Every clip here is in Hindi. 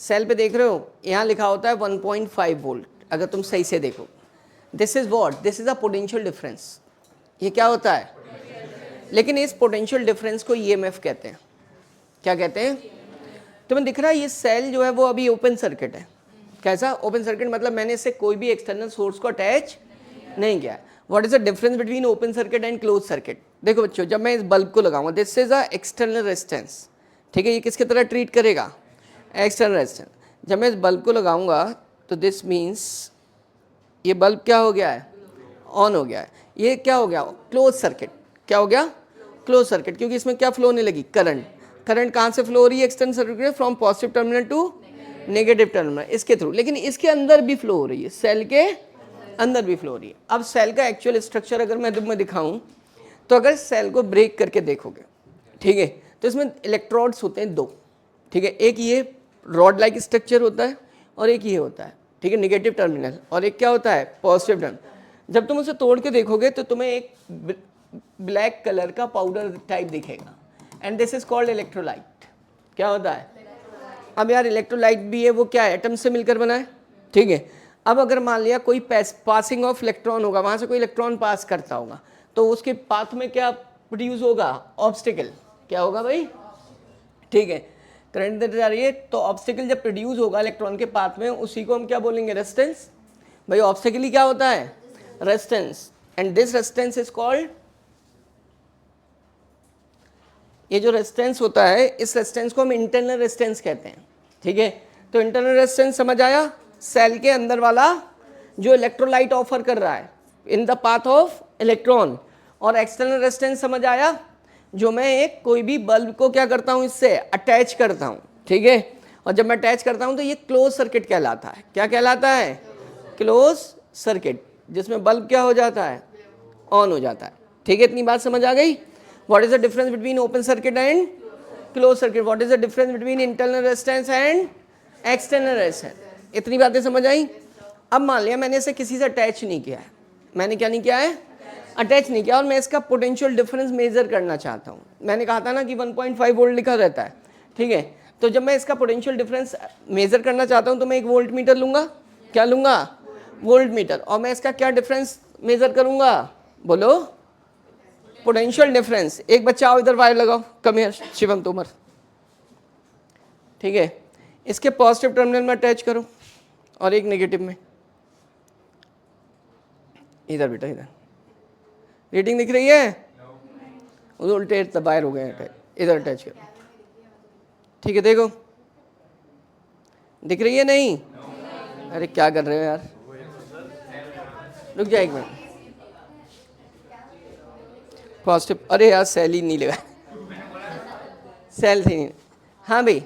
सेल पे देख रहे हो यहाँ लिखा होता है 1.5 वोल्ट, अगर तुम सही से देखो this is what, this is a potential difference. ये क्या होता है? लेकिन इस पोटेंशियल डिफरेंस को ईएमएफ कहते हैं। क्या कहते हैं? तुम्हें दिख रहा है ये सेल जो है वो अभी ओपन सर्किट है। कैसा ओपन सर्किट? मतलब मैंने इससे कोई भी एक्सटर्नल सोर्स को अटैच नहीं किया। What is the difference between open circuit and close circuit? देखो बच्चों, जब मैं इस बल्ब को लगाऊंगा, this is a external resistance, ठीक है, ये किसकी तरह ट्रीट करेगा? External resistance. जब मैं इस बल्ब को लगाऊंगा तो दिस मीन्स ये बल्ब क्या हो गया है? ऑन हो गया है। ये क्या हो गया? Close circuit. क्या हो गया? क्लोज सर्किट, क्योंकि इसमें क्या फ्लो होने लगी? करंट। करंट कहाँ से फ्लो हो रही है external circuit? From positive terminal to negative terminal, इसके थ्रू। लेकिन इसके अंदर भी फ्लो हो रही है, सेल के अंदर भी फ्लो हो रही है। अब सेल का एक्चुअल स्ट्रक्चर अगर मैं तुम्हें दिखाऊं तो अगर सेल को ब्रेक करके देखोगे, ठीक है, तो इसमें इलेक्ट्रोड्स होते हैं 2, ठीक है, एक ये रॉड लाइक स्ट्रक्चर होता है और एक ये होता है, ठीक है, नेगेटिव टर्मिनल, और एक क्या होता है? Positive terminal. जब तुम उसे तोड़ के देखोगे तो तुम्हें एक ब्लैक कलर का पाउडर टाइप दिखेगा, and this is called electrolyte. क्या होता है? अब यार इलेक्ट्रोलाइट भी है, वो क्या है? एटम से मिलकर बना है, ठीक है। अब अगर मान लिया कोई पासिंग ऑफ इलेक्ट्रॉन होगा, वहां से कोई इलेक्ट्रॉन पास करता होगा, तो उसके पाथ में क्या प्रोड्यूस होगा? ऑब्स्टिकल। क्या होगा भाई? ठीक है, करंट इधर जा रही है तो ऑब्स्टिकल जब प्रोड्यूस होगा इलेक्ट्रॉन के पाथ में, उसी को हम क्या बोलेंगे? रेजिस्टेंस। भाई ऑब्स्टिकल ही क्या होता है? Resistance. And this resistance is called, ये जो रेजिस्टेंस होता है, इस रेजिस्टेंस को हम इंटरनल रेजिस्टेंस कहते हैं, ठीक है। तो इंटरनल रेजिस्टेंस समझ आया? सेल के अंदर वाला जो इलेक्ट्रोलाइट ऑफर कर रहा है in the path of electron. और एक्सटर्नल रेजिस्टेंस समझ आया? जो मैं एक कोई भी बल्ब को क्या करता हूं? इससे अटैच करता हूं, ठीक है। और जब मैं अटैच करता हूं तो ये क्लोज सर्किट कहलाता है। क्या कहलाता है? क्लोज सर्किट, जिसमें बल्ब क्या हो जाता है? ऑन हो जाता है, ठीक है। इतनी बात समझ आ गई? What is the difference between open circuit and closed circuit? What is the difference between internal resistance and external resistance? इतनी बातें समझ आई? अब मान लिया मैंने इसे किसी से अटैच नहीं किया है, मैंने क्या नहीं किया है? अटैच नहीं किया, और मैं इसका पोटेंशियल डिफरेंस मेजर करना चाहता हूँ। मैंने कहा था ना कि 1.5 वोल्ट लिखा रहता है, ठीक है। तो जब मैं इसका पोटेंशियल डिफरेंस मेजर करना चाहता हूँ तो मैं एक वोल्ट मीटर लूंगा। क्या लूंगा? Volt meter. और मैं इसका क्या डिफरेंस मेजर करूंगा? बोलो, पोटेंशियल डिफरेंस। एक बच्चा आओ इधर, वायर लगाओ, कम हियर शिवम तोमर, ठीक है। इसके पॉजिटिव टर्मिनल में अटैच करो और एक नेगेटिव में। इधर बेटा, इधर रीडिंग दिख रही है? उल्टे वायर हो गए, इधर अटैच करो, ठीक है। देखो दिख रही है? नहीं? अरे क्या कर रहे हो यार, रुक जाए एक मिनट। पॉजिटिव, अरे यार सेल ही नहीं लगा, सेल थी नहीं। हाँ भाई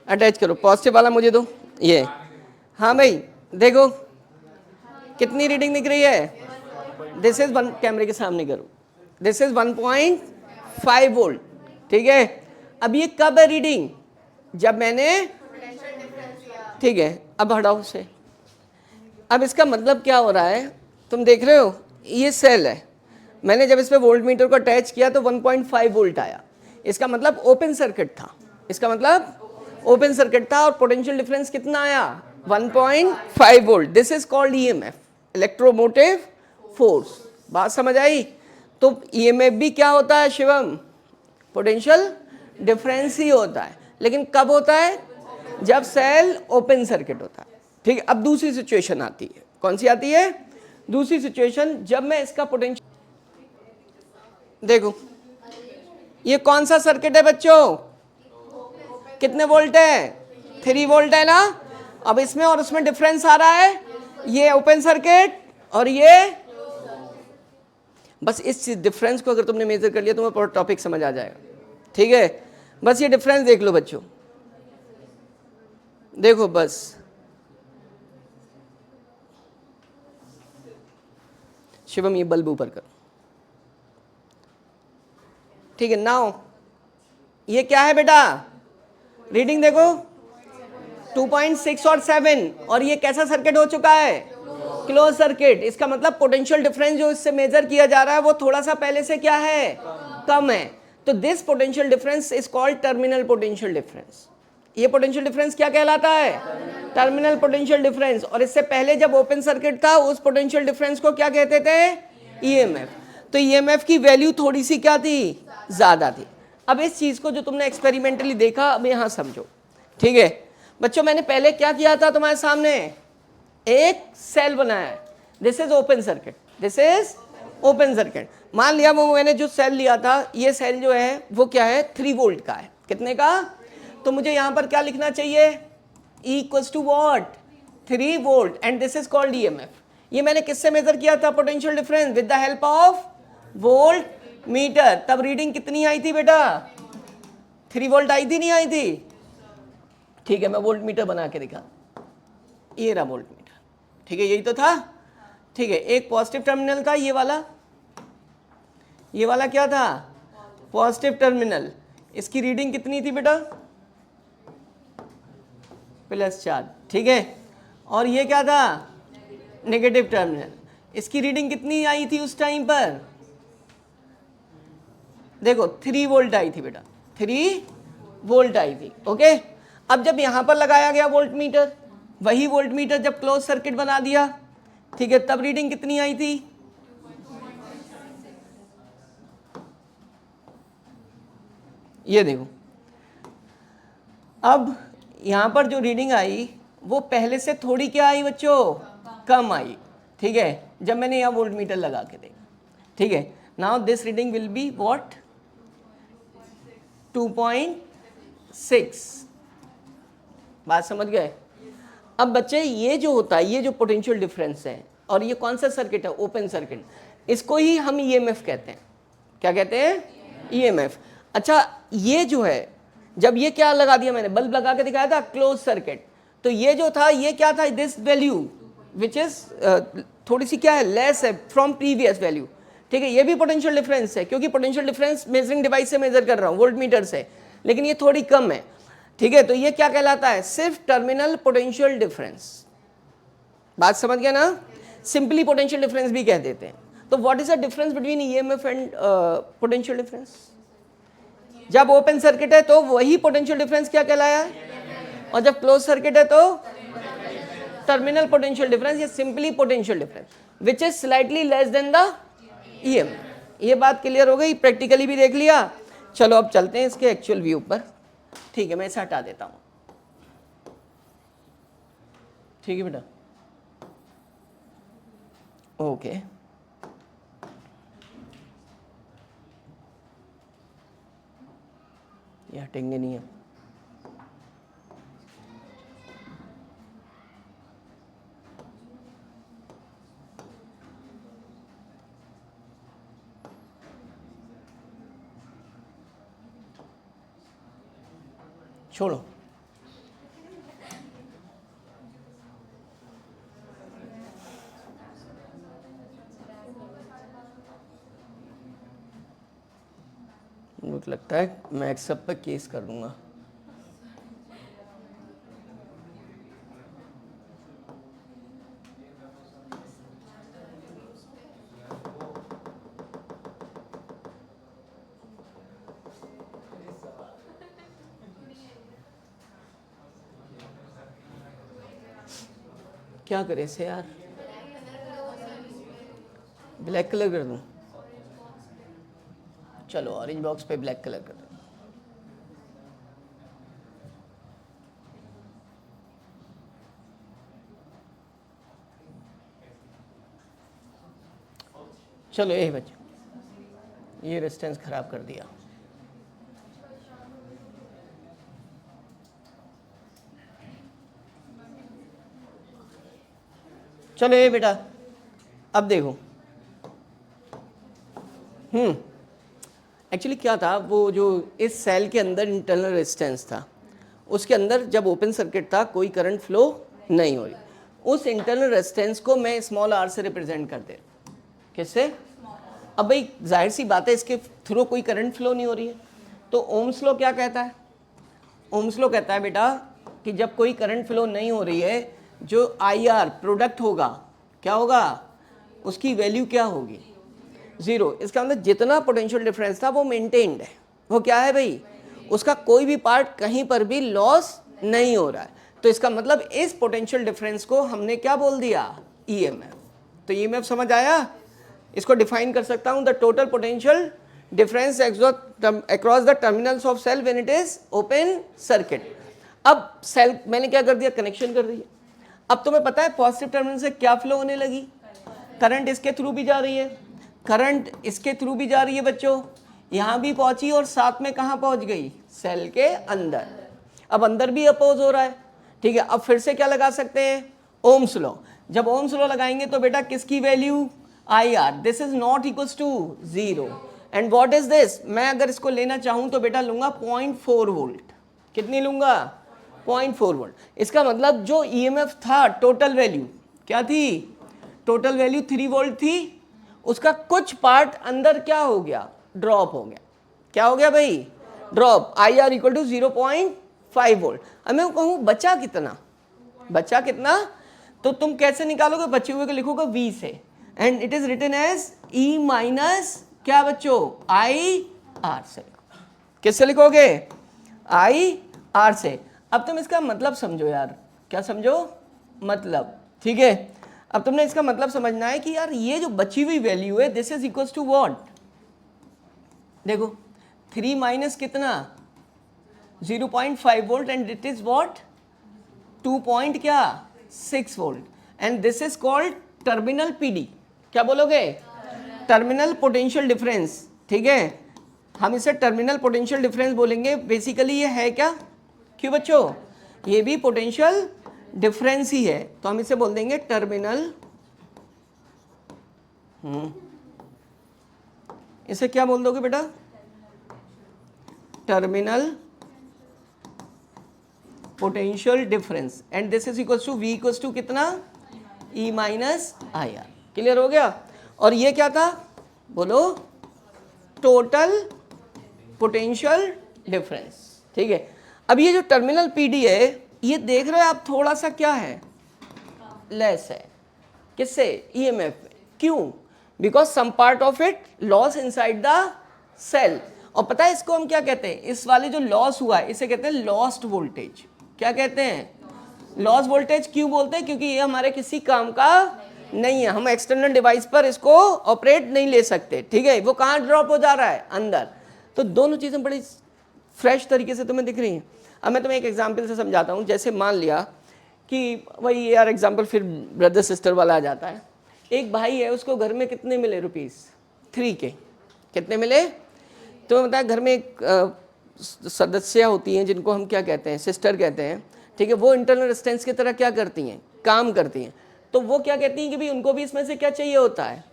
अटैच करो, पॉजिटिव वाला मुझे दो ये। हाँ भाई देखो कितनी रीडिंग दिख रही है? दिस इज 1, कैमरे के सामने करो, दिस इज 1.5 वोल्ट, ठीक है। अब ये कब है रीडिंग? जब मैंने, ठीक है। अब हटाओ से। अब इसका मतलब क्या हो रहा है? तुम देख रहे हो ये सेल है, मैंने जब इस पे वोल्ट मीटर को अटैच किया तो 1.5 वोल्ट आया। इसका मतलब ओपन सर्किट था, इसका मतलब ओपन सर्किट था, और पोटेंशियल डिफरेंस कितना आया? 1.5 volt. This is called EMF, electromotive force. बात समझ आई? तो ईएमएफ भी क्या होता है शिवम? पोटेंशियल डिफरेंस ही होता है, लेकिन कब होता है? जब सेल ओपन सर्किट होता है, ठीक है। अब दूसरी सिचुएशन आती है, कौन सी आती है? दूसरी सिचुएशन, जब मैं इसका पोटेंशियल, देखो ये कौन सा सर्किट है बच्चों? कितने वोल्ट है? 3 वोल्ट है ना। अब इसमें और उसमें डिफरेंस आ रहा है, ये ओपन सर्किट और ये, बस इस डिफरेंस को अगर तुमने मेजर कर लिया तुम्हें पूरा टॉपिक समझ आ जाएगा, ठीक है। बस ये डिफरेंस देख लो बच्चों, देखो बस, शिवम ये बल्ब ऊपर करो, ठीक है। नाउ ये क्या है बेटा? रीडिंग देखो 2.6 और 7, और ये कैसा सर्किट हो चुका है? Close circuit. इसका मतलब पोटेंशियल डिफरेंस जो इससे मेजर किया जा रहा है वो थोड़ा सा पहले से क्या है? कम है। तो this potential difference is called terminal potential difference. ये पोटेंशियल डिफरेंस क्या कहलाता है? Terminal potential difference. और इससे पहले जब ओपन सर्किट था उस पोटेंशियल डिफरेंस को क्या कहते थे? ईएमएफ। तो ईएमएफ की वैल्यू थोड़ी सी क्या थी? ज्यादा थी। अब इस चीज को जो तुमने एक्सपेरिमेंटली देखा अब यहां समझो, ठीक है बच्चों। मैंने पहले क्या किया था तुम्हारे सामने? एक सेल बनाया, this is open circuit, this is open circuit. मान लिया वो मैंने जो सेल लिया था, ये सेल जो है वो क्या है? 3 वोल्ट का है। कितने का? तो मुझे यहां पर क्या लिखना चाहिए? E equals to what? 3 volt and this is called EMF. ये मैंने किससे मेजर किया था potential difference? With the help of volt meter. तब रीडिंग कितनी आई थी बेटा? 3 वोल्ट आई थी, नहीं आई थी? ठीक है, मैं वोल्ट मीटर बना के दिखा। ये रहा वोल्ट मीटर, ठीक है, यही तो था, ठीक है। एक पॉजिटिव टर्मिनल था, ये वाला क्या था? Positive terminal. इसकी रीडिंग कितनी थी बेटा? +4, ठीक है। और ये क्या था? Negative terminal. इसकी रीडिंग कितनी आई थी उस टाइम पर? देखो 3 वोल्ट आई थी बेटा, 3 वोल्ट आई थी, ओके। अब जब यहां पर लगाया गया वोल्ट मीटर, वही वोल्ट मीटर जब क्लोज सर्किट बना दिया, ठीक है, तब रीडिंग कितनी आई थी? ये देखो, अब यहां पर जो रीडिंग आई वो पहले से थोड़ी क्या आई बच्चों? कम आई, ठीक है, जब मैंने यहां वोल्ट मीटर लगा के देखा, ठीक है। Now this reading will be what? 2.6। बात समझ गए? अब बच्चे ये जो होता है, ये जो पोटेंशियल डिफरेंस है, और ये कौन सा सर्किट है? Open circuit. इसको ही हम ईएमएफ कहते हैं। क्या कहते हैं? ईएमएफ। अच्छा, ये जो है, जब ये क्या लगा दिया मैंने, बल्ब लगा के दिखाया था, क्लोज सर्किट, तो ये जो था ये क्या था? दिस वैल्यू विच इज थोड़ी सी क्या है? लेस है फ्रॉम प्रीवियस वैल्यू, ठीक है। ये भी पोटेंशियल डिफरेंस है, क्योंकि पोटेंशियल डिफरेंस मेजरिंग डिवाइस से मेजर कर रहा हूँ, वोल्ट मीटर से, लेकिन ये थोड़ी कम है, ठीक है। तो ये क्या कहलाता है? सिर्फ टर्मिनल पोटेंशियल डिफरेंस। बात समझ गया ना? सिंपली पोटेंशियल डिफरेंस भी कह देते हैं। तो what is the difference between EMF and potential difference? जब ओपन सर्किट है तो वही पोटेंशियल डिफरेंस क्या कहलाया है, और जब क्लोज सर्किट है तो टर्मिनल पोटेंशियल डिफरेंस, या simply potential difference which is slightly less than the EMF. ये बात क्लियर हो गई? प्रैक्टिकली भी देख लिया। चलो अब चलते हैं इसके एक्चुअल व्यू पर, ठीक है। मैं इसे हटा देता हूं, ठीक है बेटा, ओके। ये हटेंगे नहीं है। छोड़ो, मुझे लगता है मैं एक सब पर केस कर दूंगा। क्या करें इसे यार? ब्लैक कलर कर दूं? चलो ऑरेंज बॉक्स पे ब्लैक कलर कर दूं। चलो यही बच्चे, ये रेजिस्टेंस खराब कर दिया। चलो ये बेटा, अब देखो, एक्चुअली क्या था, वो जो इस सेल के अंदर इंटरनल रेजिस्टेंस था, उसके अंदर जब ओपन सर्किट था कोई करंट फ्लो नहीं हो रही, उस इंटरनल रेजिस्टेंस को मैं स्मॉल आर से रिप्रेजेंट कर दे। किससे? अब भाई जाहिर सी बात है, इसके थ्रू कोई करंट फ्लो नहीं हो रही है, तो ओम्स लॉ क्या कहता है? ओम्स लॉ कहता है बेटा कि जब कोई करंट फ्लो नहीं हो रही है, जो आई आर प्रोडक्ट होगा क्या होगा? उसकी वैल्यू क्या होगी? 0। इसका मतलब जितना पोटेंशियल डिफरेंस था वो मेंटेन्ड है। वो क्या है भाई? उसका कोई भी पार्ट कहीं पर भी लॉस नहीं हो रहा है। तो इसका मतलब इस पोटेंशियल डिफरेंस को हमने क्या बोल दिया, ईएमएफ। तो ईएमएफ समझ आया, इसको डिफाइन कर सकता हूं, the total potential difference across the terminals of cell when it is open circuit. अब सेल मैंने क्या कर दिया, कनेक्शन कर दिया। अब तुम्हें पता है पॉजिटिव टर्मिनल से क्या फ्लो होने लगी, करंट इसके थ्रू भी जा रही है, करंट इसके थ्रू भी जा रही है बच्चों, यहां भी पहुंची और साथ में कहां पहुंच गई, सेल के अंदर। अब अंदर भी अपोज हो रहा है, ठीक है। अब फिर से क्या लगा सकते हैं, ओम्स लॉ। जब ओम्स लॉ लगाएंगे तो बेटा किसकी value, I R, this is not equals to 0 and what is this, मैं अगर इसको लेना चाहूं तो बेटा लूंगा 0.4 वोल्ट। कितनी लूंगा, 0.4 वोल्ट। इसका मतलब जो ईएमएफ था टोटल वैल्यू क्या थी, टोटल वैल्यू 3 वोल्ट थी, उसका कुछ पार्ट अंदर क्या हो गया, ड्रॉप हो गया। क्या हो गया भाई, drop. I R equal to 0.5 volt. अब मैं कहूँ बचा कितना, बचा कितना, तो तुम कैसे निकालोगे, बचे हुए को लिखोगे V से, and it is written as E minus क्या बच्चों, आई आर से। किससे लिखोगे, आई आर से। अब तुम इसका मतलब समझो यार, क्या समझो, मतलब, ठीक है। अब तुमने इसका मतलब समझना है कि यार ये जो बची हुई वैल्यू है this is equals to what, देखो 3 माइनस कितना 0.5 volt and it is what 2 point क्या 6 volt and this is called terminal PD. क्या बोलोगे, टर्मिनल पोटेंशियल डिफरेंस, ठीक है। हम इसे टर्मिनल पोटेंशियल डिफरेंस बोलेंगे। बेसिकली ये है क्या, क्यों बच्चों, ये भी पोटेंशियल डिफरेंस ही है, तो हम इसे बोल देंगे टर्मिनल, इसे क्या बोल दोगे बेटा, terminal potential difference and this is equals to V equals to कितना, E minus I R. Clear हो गया। और ये क्या था, बोलो, टोटल पोटेंशियल डिफरेंस, ठीक है। अब ये जो टर्मिनल पीडी है, ये देख रहे हो आप थोड़ा सा क्या है, लेस है, किससे, ईएमएफ में। क्यों, because some part of it loss inside the cell. और पता है इसको हम क्या कहते हैं, इस वाले जो लॉस हुआ है इसे कहते हैं लॉस्ट वोल्टेज। क्या कहते हैं, लॉस वोल्टेज। क्यों बोलते हैं, क्योंकि ये हमारे किसी काम का नहीं है, हम एक्सटर्नल डिवाइस पर इसको ऑपरेट नहीं ले सकते, ठीक है। वो कहाँ ड्रॉप हो जा रहा है, अंदर। तो दोनों चीज़ें बड़ी फ्रेश तरीके से तुम्हें दिख रही हैं। अब मैं तुम्हें एक एग्जाम्पल से समझाता हूँ। जैसे मान लिया कि वही यार एग्जाम्पल फिर ब्रदर सिस्टर वाला आ जाता है। एक भाई है, उसको घर में कितने मिले रुपीस, 3 के, कितने मिले, तो बताया घर में एक सदस्य होती हैं जिनको हम क्या कहते हैं, सिस्टर कहते हैं, ठीक है। वो इंटरनल रेजिस्टेंस की तरह क्या करती हैं, काम करती हैं। तो वो क्या कहती हैं कि भाई उनको भी इसमें से क्या चाहिए होता है,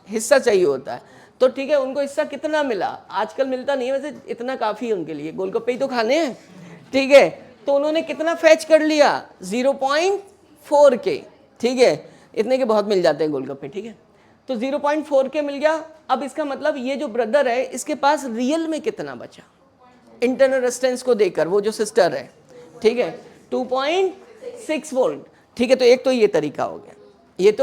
हिस्सा चाहिए होता है। तो ठीक है, उनको हिस्सा कितना मिला, आजकल मिलता नहीं है वैसे, इतना काफ़ी है उनके लिए, गोलगप्पे ही तो खाने हैं, ठीक है। तो उन्होंने कितना फैच कर लिया, 0.4 के, ठीक है। इतने के बहुत मिल जाते हैं गोलगप्पे, ठीक है। तो 0.4 के मिल गया। अब इसका मतलब ये जो ब्रदर है इसके पास रियल में कितना बचा, इंटरनल रेजिस्टेंस को देकर, वो जो सिस्टर है, ठीक है, 2.6 वोल्ट, ठीक है। तो एक तो ये तरीका हो गया,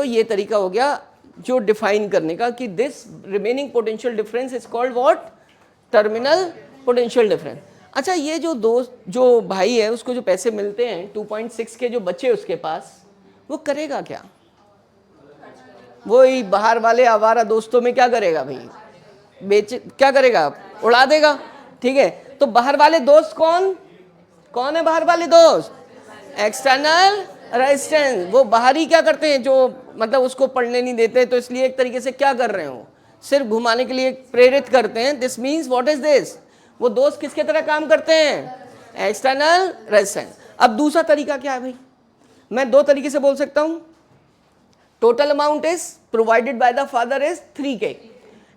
ये तरीका हो गया जो डिफाइन करने का कि this remaining potential difference is called what, terminal potential difference. अच्छा, ये जो दोस्त, जो भाई है, उसको जो पैसे मिलते हैं 2.6 के जो बचे उसके पास, वो करेगा क्या, वो बाहर वाले आवारा दोस्तों में क्या करेगा भाई, बेच, क्या करेगा, उड़ा देगा, ठीक है। तो बाहर वाले दोस्त कौन कौन है, बाहर वाले दोस्त, एक्सटर्नल रेजिस्टेंस। वो बाहरी क्या करते हैं, जो मतलब उसको पढ़ने नहीं देते, तो इसलिए एक तरीके से क्या कर रहे हो, सिर्फ घुमाने के लिए प्रेरित करते हैं। This means what is this, वो दोस्त किसके तरह काम करते हैं, एक्सटर्नल रेजिस्टेंस। अब दूसरा तरीका क्या है भाई, मैं 2 तरीके से बोल सकता हूं। Total amount is provided by the father is 3K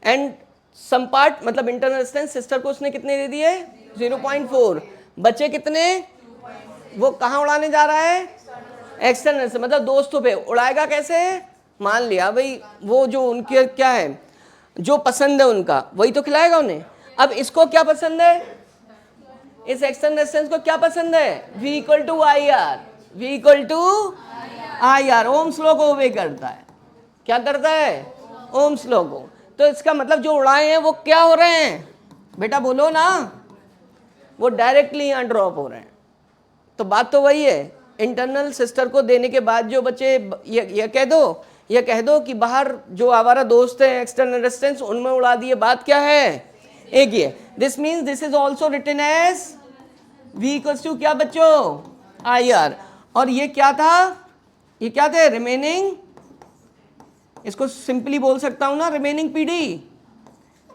and some part, मतलब इंटरनल रेजिस्टेंस सिस्टर को उसने कितने दे दिए, 0.4, बचे कितने, वो कहाँ उड़ाने जा रहा है, एक्सटर्नल से, मतलब दोस्तों पे उड़ाएगा। कैसे, मान लिया भाई वो जो उनके क्या है, जो पसंद है उनका वही तो खिलाएगा उन्हें। अब इसको क्या पसंद है, इस एक्सटर्नल रेजिस्टेंस को क्या पसंद है, V equal to I R, V equal to I R, Ohm's law को ओबे करता है। क्या करता है, ओम्स लॉ को। तो इसका मतलब जो उड़ाए हैं वो क्या हो रहे हैं, बेटा बोलो ना, वो डायरेक्टली यहाँ ड्रॉप हो रहे हैं। तो बात तो वही है, इंटरनल सिस्टर को देने के बाद जो बच्चे ये कह दो कि बाहर जो आवारा दोस्त है एक्सटर्नल रेजिस्टेंस उनमें उड़ा दिए, बात क्या है, एक ही है। This means this is also written as V equals to क्या बच्चों, IR। और ये क्या था, ये क्या थे, रिमेनिंग, इसको सिंपली बोल सकता हूं ना रिमेनिंग PD,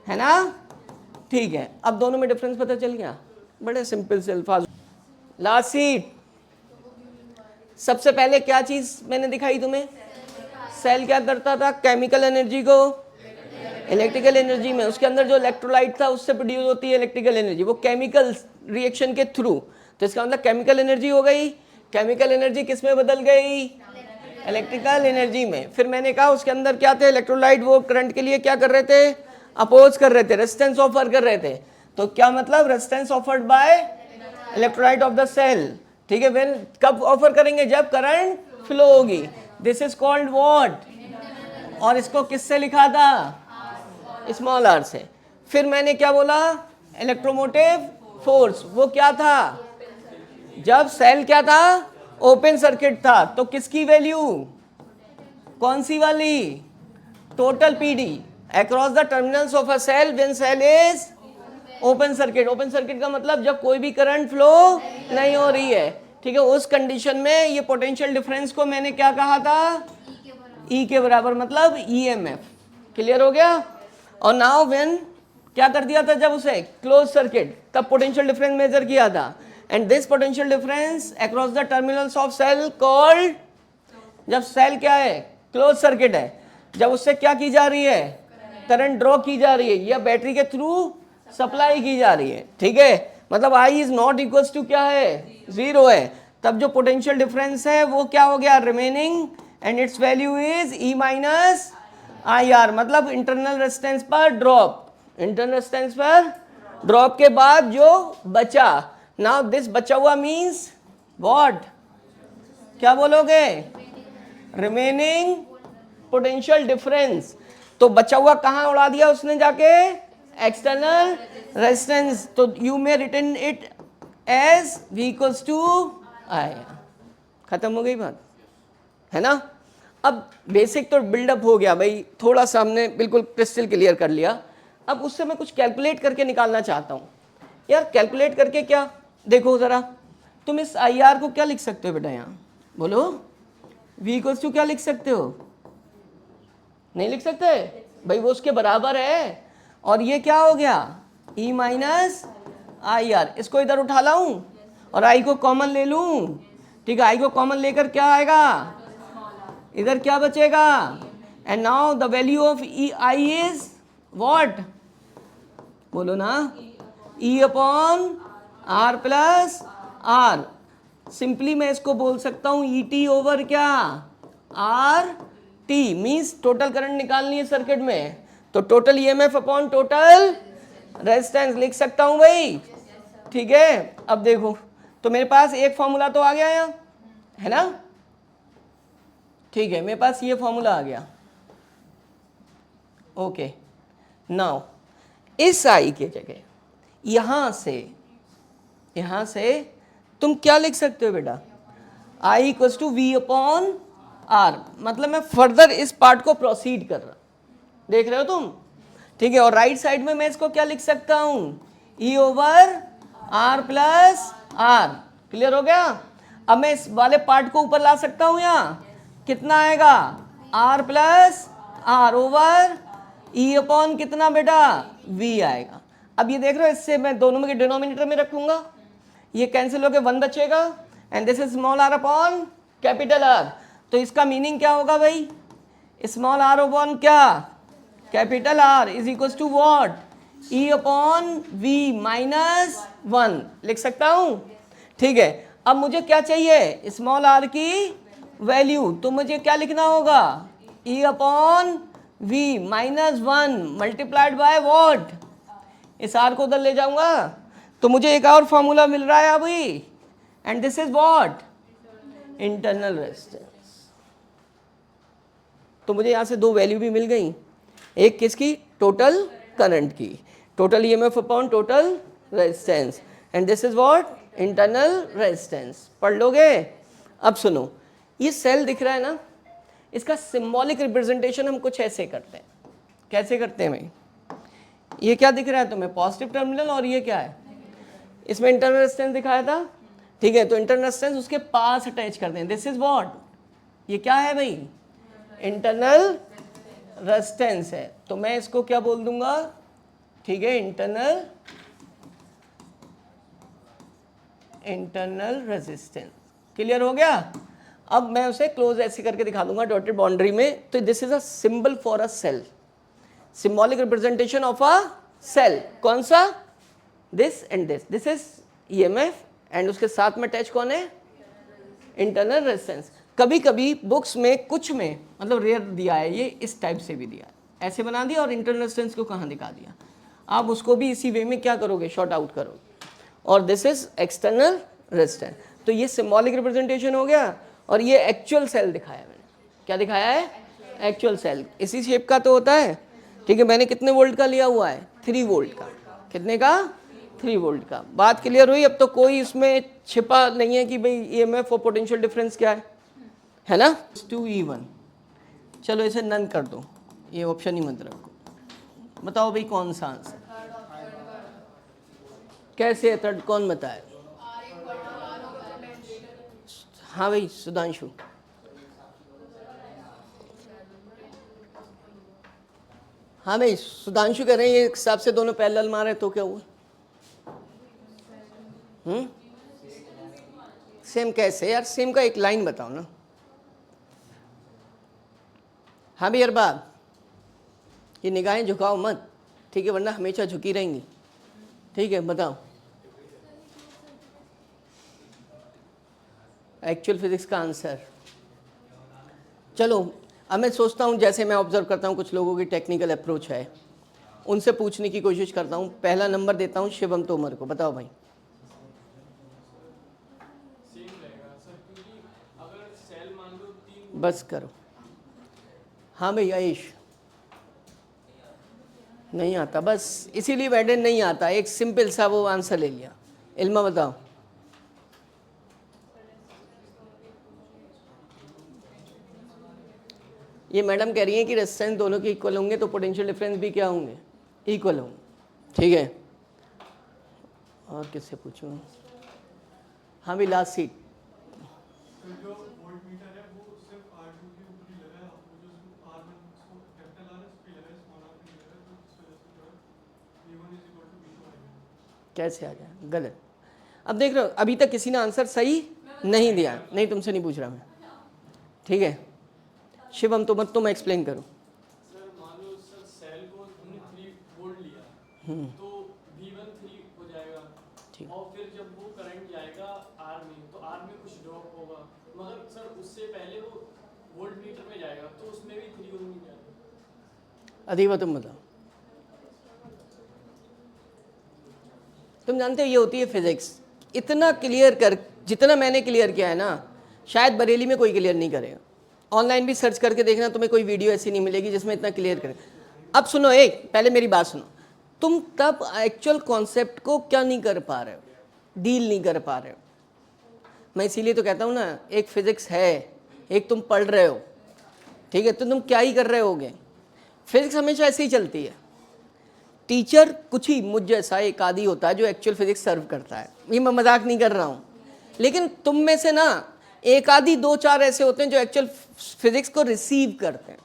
है ना, ठीक है। अब दोनों में डिफरेंस पता चल गया, बड़े सिंपल से अल्फाज। लास्ट सीट, सबसे पहले क्या चीज मैंने दिखाई तुम्हें, सेल क्या करता था, केमिकल एनर्जी को इलेक्ट्रिकल एनर्जी में, उसके अंदर जो इलेक्ट्रोलाइट था उससे प्रोड्यूस होती है इलेक्ट्रिकल एनर्जी, वो केमिकल रिएक्शन के थ्रू, तो इसका मतलब केमिकल एनर्जी हो गई, केमिकल एनर्जी किस में बदल गई, इलेक्ट्रिकल एनर्जी में। फिर मैंने कहा उसके अंदर क्या थे, इलेक्ट्रोलाइट वो करंट के लिए क्या कर रहे थे, अपोज कर रहे थे, रेजिस्टेंस ऑफर कर रहे थे। तो क्या मतलब, resistance offered by electrolyte of the cell, ठीक है। व्हेन कब ऑफर करेंगे, जब करंट फ्लो होगी, दिस इज कॉल्ड व्हाट, और इसको किससे लिखा था, स्मॉल r से। फिर मैंने क्या बोला, इलेक्ट्रोमोटिव फोर्स, वो क्या था, जब सेल क्या था, ओपन सर्किट था, तो किसकी वैल्यू, कौन सी वाली, total PD across the terminals of a cell when cell is open circuit. Open circuit का मतलब जब कोई भी करंट फ्लो नहीं हो रही है, ठीक है, उस कंडीशन में ये पोटेंशियल डिफरेंस को मैंने क्या कहा था, E के बराबर, मतलब EMF। क्लियर हो गया। और नाउ व्हेन क्या कर दिया था, जब उसे क्लोज सर्किट, तब पोटेंशियल डिफरेंस मेजर किया था, and this potential difference across the terminals of cell called, जब सेल क्या है, क्लोज सर्किट है, जब उससे क्या की जा रही है, करंट ड्रॉ की जा रही है, या बैटरी के थ्रू सप्लाई की जा रही है, ठीक है, मतलब I is not equals to क्या है, 0 है, तब जो पोटेंशियल डिफरेंस है वो क्या हो गया, remaining, and its value is E minus IR, मतलब इंटरनल रेजिस्टेंस पर ड्रॉप, इंटरनल रेजिस्टेंस पर ड्रॉप के बाद जो बचा, नाउ दिस बचा हुआ मींस व्हाट, क्या बोलोगे, रिमेनिंग पोटेंशियल डिफरेंस। तो बचा हुआ कहां उड़ा दिया उसने जाके, एक्सटर्नल रेजिस्टेंस, तो you may written it as V equals to IR। खत्म हो गई बात, है ना। अब बेसिक तो बिल्डअप हो गया भाई, थोड़ा सा हमने बिल्कुल क्रिस्टल क्लियर कर लिया। अब उससे मैं कुछ कैलकुलेट करके निकालना चाहता हूँ यार। कैलकुलेट करके क्या, देखो ज़रा, तुम इस IR को क्या लिख सकते हो बेटा, यहाँ बोलो, V इक्वल्स टू क्या लिख सकते हो, नहीं लिख सकते भाई, वो उसके बराबर है, और ये क्या हो गया, E माइनस IR। इसको इधर उठा लाऊं और I को कॉमन ले लूं, ठीक है, I को कॉमन लेकर क्या आएगा, इधर क्या बचेगा, and now the value of I is what, बोलो ना, E upon R plus R। Simply मैं इसको बोल सकता हूं ET ओवर क्या, RT, मीन्स टोटल करंट निकालनी है सर्किट में, तो total EMF upon total resistance लिख सकता हूं भाई, ठीक है। अब देखो, तो मेरे पास एक फॉर्मूला तो आ गया यहाँ, है ना, ठीक है, मेरे पास ये फॉर्मूला आ गया, ओके। नाउ इस I के जगह यहां से तुम क्या लिख सकते हो बेटा, I equals to V upon R, मतलब मैं फर्दर इस पार्ट को प्रोसीड कर रहा, देख रहे हो तुम, ठीक है। और राइट साइड में मैं इसको क्या लिख सकता हूं, E over R plus R। Clear हो गया। अब मैं इस वाले पार्ट को ऊपर ला सकता हूं, यहाँ कितना आएगा, R plus R over E upon कितना बेटा, V आएगा। अब ये देख रहे हो, इससे मैं दोनों में डिनोमिनेटर में रखूंगा, ये कैंसिल होकर 1 बचेगा, and this is small r upon capital R। तो इसका मीनिंग क्या होगा भाई, स्मॉल r अपॉन क्या, capital R is equal to what, E upon V minus 1 लिख सकता हूं, ठीक है। अब मुझे क्या चाहिए, स्मॉल r की वैल्यू, तो मुझे क्या लिखना होगा, E upon V minus 1 multiplied by what, इस R को उधर ले जाऊंगा तो मुझे एक और फॉर्मूला मिल रहा है अभी, and this is what, internal resistance. तो मुझे यहां से दो वैल्यू भी मिल गई, एक किसकी, टोटल करंट की, total EMF upon total resistance, and this is what, internal resistance. पढ़ लोगे? अब सुनो, ये सेल दिख रहा है ना, इसका सिंबॉलिक रिप्रेजेंटेशन हम कुछ ऐसे करते हैं। कैसे करते हैं भाई? ये क्या दिख रहा है तुम्हें? पॉजिटिव टर्मिनल, और ये क्या है? इसमें इंटरनल रेजिस्टेंस दिखाया था, ठीक है, तो इंटरनल रेजिस्टेंस उसके पास अटैच करते हैं। दिस इज व्हाट, ये क्या है भाई? इंटरनल रेजिस्टेंस है। तो मैं इसको क्या बोल दूंगा? ठीक है, इंटरनल रेजिस्टेंस। क्लियर हो गया? अब मैं उसे क्लोज ऐसे करके दिखा दूंगा डॉटेड बाउंड्री में। तो this is a symbol for a cell, symbolic representation of a cell. कौन सा? This and this. This is EMF and उसके साथ में अटैच कौन है? Internal resistance. कभी कभी बुक्स में कुछ में मतलब रेयर दिया है, ये इस टाइप से भी दिया है, ऐसे बना दिया और इंटरनल रेजिस्टेंस को कहाँ दिखा दिया। आप उसको भी इसी वे में क्या करोगे? शॉर्ट आउट करोगे। और दिस इज एक्सटर्नल रेजिस्टेंस। तो ये सिंबॉलिक रिप्रेजेंटेशन हो गया, और ये एक्चुअल सेल दिखाया मैंने। क्या दिखाया है? Actual sale. इसी शेप का तो होता है, ठीक है। मैंने कितने वोल्ट का लिया हुआ है? 3 वोल्ट का। कितने का? 3 वोल्ट का। बात क्लियर हुई? अब तो कोई इसमें छिपा नहीं है कि भाई ईएमएफ और पोटेंशियल डिफरेंस क्या है ना? 2E1। चलो इसे नन कर दो, ये ऑप्शन ही मत रखो। बताओ भाई कौन सा आंसर? कैसे है थर्ड? कौन बताए? हाँ भाई सुधांशु। हाँ भाई सुधांशु कह रहे हैं ये हिसाब से दोनों पैरेलल मारे तो क्या हुआ? सेम कैसे यार? सेम का एक लाइन बताओ ना। हाँ भाई अरबाब, ये निगाहें झुकाओ मत, ठीक है, वरना हमेशा झुकी रहेंगी। ठीक है, बताओ। एक्चुअल फिजिक्स का आंसर। चलो अब मैं सोचता हूँ, जैसे मैं ऑब्जर्व करता हूँ कुछ लोगों की टेक्निकल अप्रोच है, उनसे पूछने की कोशिश करता हूँ। पहला नंबर देता हूँ शिवम तोमर को। बताओ भाई। बस करो। हाँ भाई आयुष, नहीं आता, बस इसीलिए वैडन नहीं आता। एक सिंपल सा वो आंसर ले लिया। इल्मा बताओ। ये मैडम कह रही है कि रेजिस्टेंस दोनों के इक्वल होंगे तो पोटेंशियल डिफरेंस भी क्या होंगे? इक्वल होंगे। ठीक है, और किससे पूछूं? हाँ भी लास्ट सीट। कैसे आ गया? गलत। अब देख रहे हो, अभी तक किसी ने आंसर सही नहीं दिया। नहीं, तुमसे नहीं पूछ रहा मैं, ठीक है। शिवम तुम एक्सप्लेन करो। सर मान लो सर सेल को हमने 3 वोल्ट लिया, तो V1 3 हो जाएगा, और फिर जब वो करंट जाएगा R में, तो R में कुछ ड्रॉप होगा, मगर सर उससे पहले वो वोल्ट मीटर में जाएगा, तो उसमें भी 3 ओम नहीं जाएगा। अधिवा तुम बताओ। तुम जानते हो ये होती है फिजिक्स। इतना क्लियर कर, जितना मैंने क्लियर किया है ना, शायद बरेली में कोई क्लियर नहीं करेगा। ऑनलाइन भी सर्च करके देखना, तुम्हें कोई वीडियो ऐसी नहीं मिलेगी जिसमें इतना क्लियर करे। अब सुनो, एक पहले मेरी बात सुनो। तुम तब एक्चुअल कॉन्सेप्ट को क्या नहीं कर पा रहे हो? डील नहीं कर पा रहे हो। मैं इसीलिए तो कहता हूँ ना, एक फिजिक्स है, एक तुम पढ़ रहे हो, ठीक है, तो तुम क्या ही कर रहे होगे? फिजिक्स हमेशा ऐसे ही चलती है। टीचर कुछ ही मुझ जैसा एक आदि होता है जो एक्चुअल फिजिक्स सर्व करता है। ये मैं मजाक नहीं कर रहा हूँ, लेकिन तुम में से ना एक आदि 2-4 ऐसे होते हैं जो एक्चुअल फिजिक्स को रिसीव करते हैं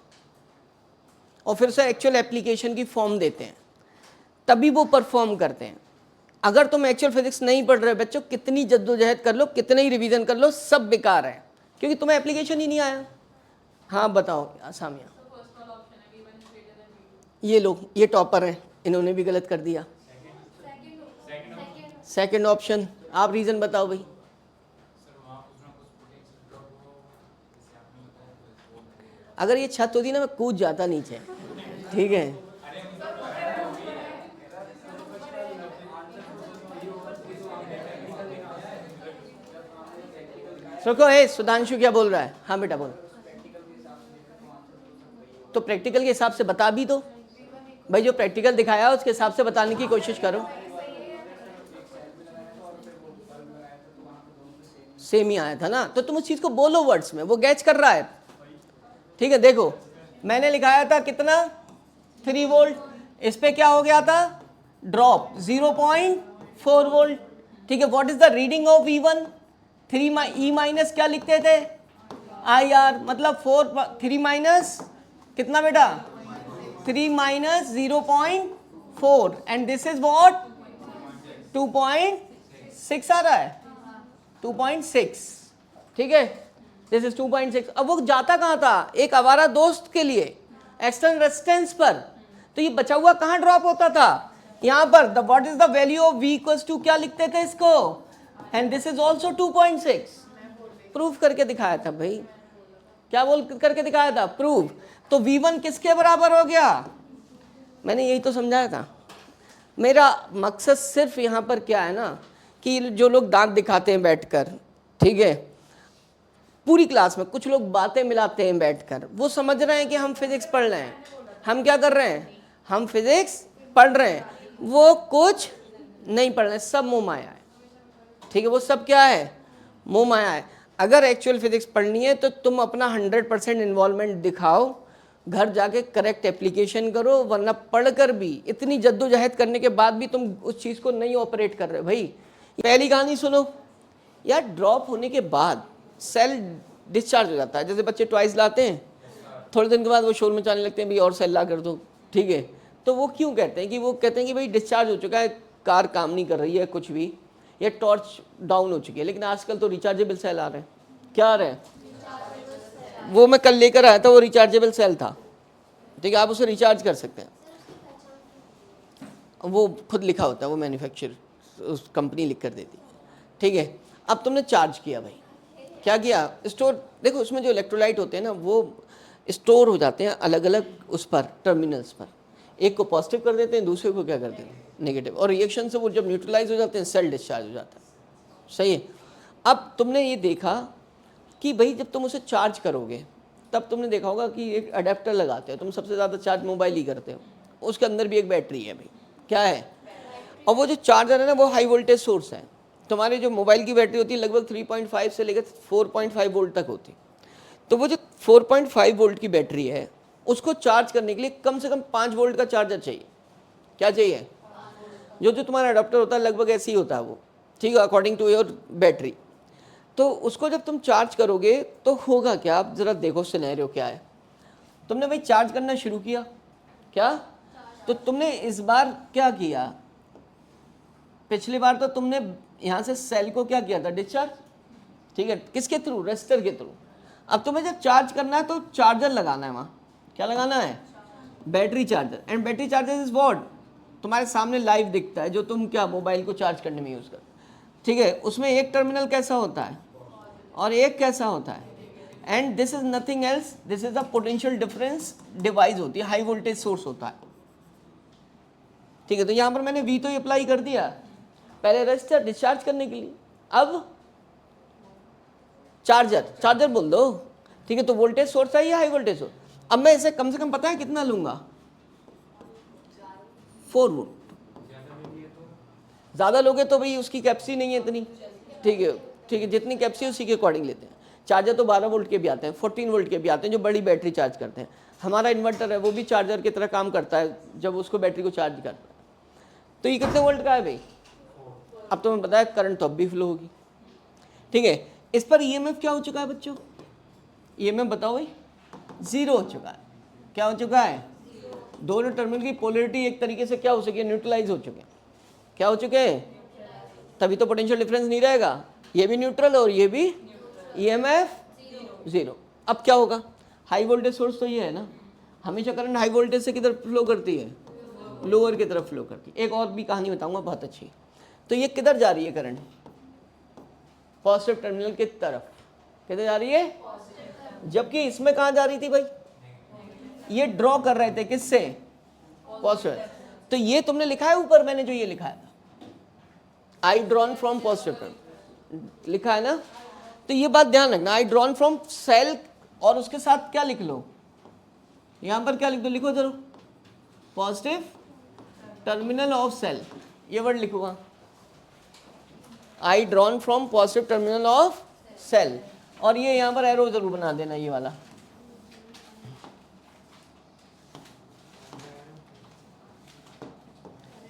और फिर उसे एक्चुअल एप्लीकेशन की फॉर्म देते हैं, तभी वो परफॉर्म करते हैं। अगर तुम एक्चुअल फिजिक्स नहीं पढ़ रहे बच्चों, कितनी जद्दोजहद कर लो, कितने ही रिवीजन कर लो, सब बेकार है, क्योंकि तुम्हें एप्लीकेशन ही नहीं आया। हाँ बताओ सामिया। ये लोग, ये टॉपर हैं, इन्होंने भी गलत कर दिया। Second option. आप रीजन बताओ भाई। अगर ये छत होती ना, मैं कूद जाता नीचे, ठीक है। सुखो, हे सुधांशु क्या बोल रहा है? हाँ बेटा बोल। तो प्रैक्टिकल के हिसाब से बता भी दो भाई, जो प्रैक्टिकल दिखाया उसके हिसाब से बताने की कोशिश करो। सेम ही आया था ना, तो तुम उस चीज को बोलो वर्ड्स में, वो गैच कर रहा है। ठीक है, देखो मैंने लिखाया था कितना 3 वोल्ट, इस पे क्या हो गया था ड्रॉप 0.4 वोल्ट। ठीक है, what is the reading of E1? 3 E minus क्या लिखते थे IR, मतलब 3 माइनस कितना बेटा 3 minus 0.4 and this is what 2.6 आ रहा है 2.6। ठीक है, दिस इज 2.6। अब वो जाता कहाँ था एक आवारा दोस्त के लिए एक्सटर्नल रेजिस्टेंस पर, तो ये बचा हुआ कहाँ ड्रॉप होता था यहाँ पर। The what is the value of V equals to क्या लिखते थे इसको, and this is also 2.6। Proof करके दिखाया था भाई, क्या बोल करके दिखाया था प्रूफ। तो V1 किसके बराबर हो गया, मैंने यही तो समझाया था। मेरा मकसद सिर्फ यहाँ पर क्या है ना कि जो लोग दांत दिखाते हैं बैठकर, ठीक है पूरी क्लास में कुछ लोग बातें मिलाते हैं बैठकर, वो समझ रहे हैं कि हम फिजिक्स पढ़ रहे हैं। हम क्या कर रहे हैं, हम फिजिक्स पढ़ रहे हैं, वो कुछ नहीं पढ़ रहे हैं, सब मोह माया है। ठीक है, वो सब क्या है मोह माया है। अगर एक्चुअल फिजिक्स पढ़नी है तो तुम अपना 100% इन्वॉल्वमेंट दिखाओ, घर जाके करेक्ट एप्लीकेशन करो, वरना पढ़कर भी इतनी जद्दोजहद करने के बाद भी तुम उस चीज़ को नहीं ऑपरेट कर रहे हो। भाई पहली कहानी सुनो यार, ड्रॉप होने के बाद सेल डिस्चार्ज हो जाता है। जैसे बच्चे टॉयज लाते हैं, थोड़े दिन के बाद वो शोर मचाने लगते हैं भाई और सेल ला कर दो। ठीक है, तो वो क्यों कहते हैं कि वो कहते हैं कि भाई डिस्चार्ज हो चुका है, कार काम नहीं कर रही है कुछ भी, या टॉर्च डाउन हो चुकी है। लेकिन आजकल तो रिचार्जेबल सेल आ रहे हैं। क्या आ रहे हैं, वो मैं कल लेकर आया था, वो रिचार्जेबल सेल था। ठीक है, आप उसे रिचार्ज कर सकते हैं, वो खुद लिखा होता है, वो मैन्युफैक्चर उस कंपनी लिख कर देती है। ठीक है, अब तुमने चार्ज किया भाई, क्या किया स्टोर, देखो उसमें जो इलेक्ट्रोलाइट होते हैं ना वो स्टोर हो जाते हैं अलग अलग उस पर टर्मिनल्स पर, एक को पॉजिटिव कर देते हैं, दूसरे को क्या कर देते हैं नेगेटिव, और रिएक्शन से वो जब न्यूट्रलाइज हो जाते हैं सेल डिस्चार्ज हो जाता है। सही है, अब तुमने ये देखा कि भाई जब तुम उसे चार्ज करोगे तब तुमने देखा होगा कि एक अडेप्टर लगाते हो, तुम सबसे ज़्यादा चार्ज मोबाइल ही करते हो, उसके अंदर भी एक बैटरी है भाई, क्या है, और वो जो चार्जर है ना वो हाई वोल्टेज सोर्स है। तुम्हारे जो मोबाइल की बैटरी होती है लगभग 3.5 से लेकर 4.5 वोल्ट तक होती है। तो वो जो 4.5 वोल्ट की बैटरी है उसको चार्ज करने के लिए कम से कम 5 वोल्ट का चार्जर चाहिए। क्या चाहिए, जो जो तुम्हारा अडाप्टर होता है लगभग ऐसे ही होता है वो, ठीक है, अकॉर्डिंग टू योर बैटरी। तो उसको जब तुम चार्ज करोगे तो होगा क्या, आप ज़रा देखो सिनेरियो क्या है। तुमने भाई चार्ज करना शुरू किया, क्या, तो तुमने इस बार क्या किया, पिछली बार तो तुमने यहाँ से सेल को क्या किया था डिस्चार्ज, ठीक है, किसके थ्रू, रेजिस्टर के थ्रू। अब तुम्हें जब चार्ज करना है तो चार्जर लगाना है वहाँ, क्या लगाना है, battery charger. And battery charger is what, तुम्हारे सामने लाइव दिखता है जो तुम क्या मोबाइल को चार्ज करने में यूज़ कर। ठीक है, उसमें एक टर्मिनल कैसा होता है और एक कैसा होता है, and this is nothing else, this is the potential difference device होती है, हाई वोल्टेज सोर्स होता है। ठीक है, तो यहाँ पर मैंने V तो अप्लाई कर दिया पहले रजिस्टर डिस्चार्ज करने के लिए, अब चार्जर बोल दो। ठीक है, तो वोल्टेज सोर्स है या हाई वोल्टेज सोर्स। अब मैं इसे कम से कम पता है कितना लूंगा, 4 वोल्ट। ज़्यादा लोगे तो भाई उसकी कैपेसिटी नहीं है इतनी। ठीक है, ठीक है, जितनी कैपेसिटी उसी के अकॉर्डिंग लेते हैं। चार्जर तो 12 वोल्ट के भी आते हैं, 14 वोल्ट के भी आते हैं जो बड़ी बैटरी चार्ज करते हैं। हमारा इन्वर्टर है वो भी चार्जर की तरह काम करता है जब उसको बैटरी को चार्ज करता है। तो ये कितने वोल्ट का है भाई, अब तुम्हें पता है करंट तो अब भी फ्लो होगी। ठीक है, इस पर ईएमएफ क्या हो चुका है बच्चों, ईएमएफ बताओ भाई, 0 हो चुका है। क्या हो चुका है, दोनों टर्मिनल की पोलैरिटी एक तरीके से क्या हो चुकी है, न्यूट्रलाइज हो चुके हैं। क्या हो चुके हैं, तभी तो पोटेंशियल डिफरेंस नहीं रहेगा, ये भी न्यूट्रल और ये भी, ईएमएफ 0। अब क्या होगा, हाई वोल्टेज सोर्स तो ये है ना, हमेशा करंट हाई वोल्टेज से किधर फ्लो करती है, लोअर की तरफ फ्लो करती है। एक और भी कहानी बताऊंगा बहुत अच्छी। तो ये किधर जा रही है करंट, पॉजिटिव टर्मिनल की तरफ, किधर जा रही है, जबकि इसमें कहाँ जा रही थी भाई, ये ड्रॉ कर रहे थे किससे, पॉजिटिव। तो ये तुमने लिखा है ऊपर, मैंने जो ये लिखा है आई ड्रॉन फ्रॉम पॉजिटिव लिखा है ना, तो ये बात ध्यान रखना, आई ड्रॉन फ्रॉम सेल, और उसके साथ क्या लिख लो, यहां पर क्या लिख दो, लिखो जरूर, पॉजिटिव टर्मिनल ऑफ सेल, ये वर्ड लिखूंगा, I drawn from positive terminal of cell, और ये यहाँ पर एरो जरूर बना देना, ये वाला,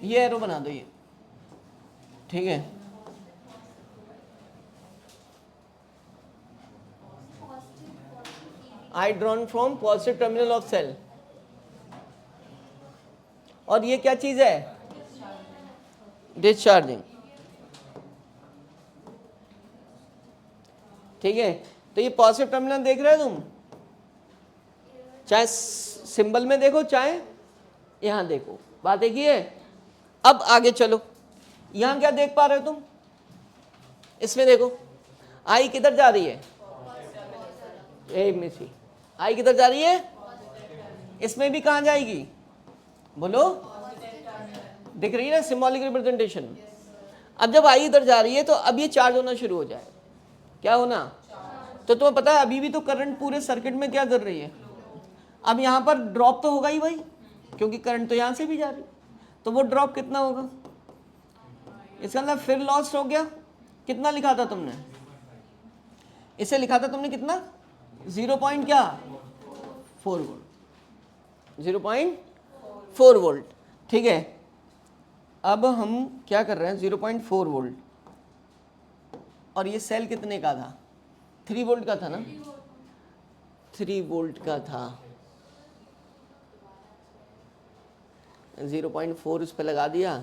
ये एरो बना दो ये, ठीक है। I drawn from positive terminal of cell, और ये क्या चीज है, डिस्चार्जिंग, ठीक है। तो ये पॉजिटिव टर्मिनल देख रहे हो तुम, चाहे सिंबल में देखो चाहे यहां देखो, बात एक ही है। अब आगे चलो, यहां क्या देख पा रहे हो तुम, इसमें देखो आई किधर जा रही है, ए मिसी, आई किधर जा रही है, इसमें भी कहां जाएगी, बोलो, दिख रही है ना सिंबॉलिक रिप्रेजेंटेशन। अब जब आई इधर जा रही है तो अब ये चार्ज होना शुरू हो जाए, क्या होना, तो तुम्हें पता है अभी भी तो करंट पूरे सर्किट में क्या कर रही है, अब यहां पर ड्रॉप तो होगा ही भाई, क्योंकि करंट तो यहां से भी जा रही है, तो वो ड्रॉप कितना होगा, इसका मतलब फिर लॉस्ट हो गया। कितना लिखा था तुमने, इसे लिखा था तुमने कितना, 0. क्या 4 वोल्ट, 0.4 वोल्ट, ठीक है। अब हम क्या कर रहे हैं, 0.4 वोल्ट, और ये सेल कितने का था, 3 वोल्ट का था ना, 3 वोल्ट का था, 0.4 उस पर लगा दिया,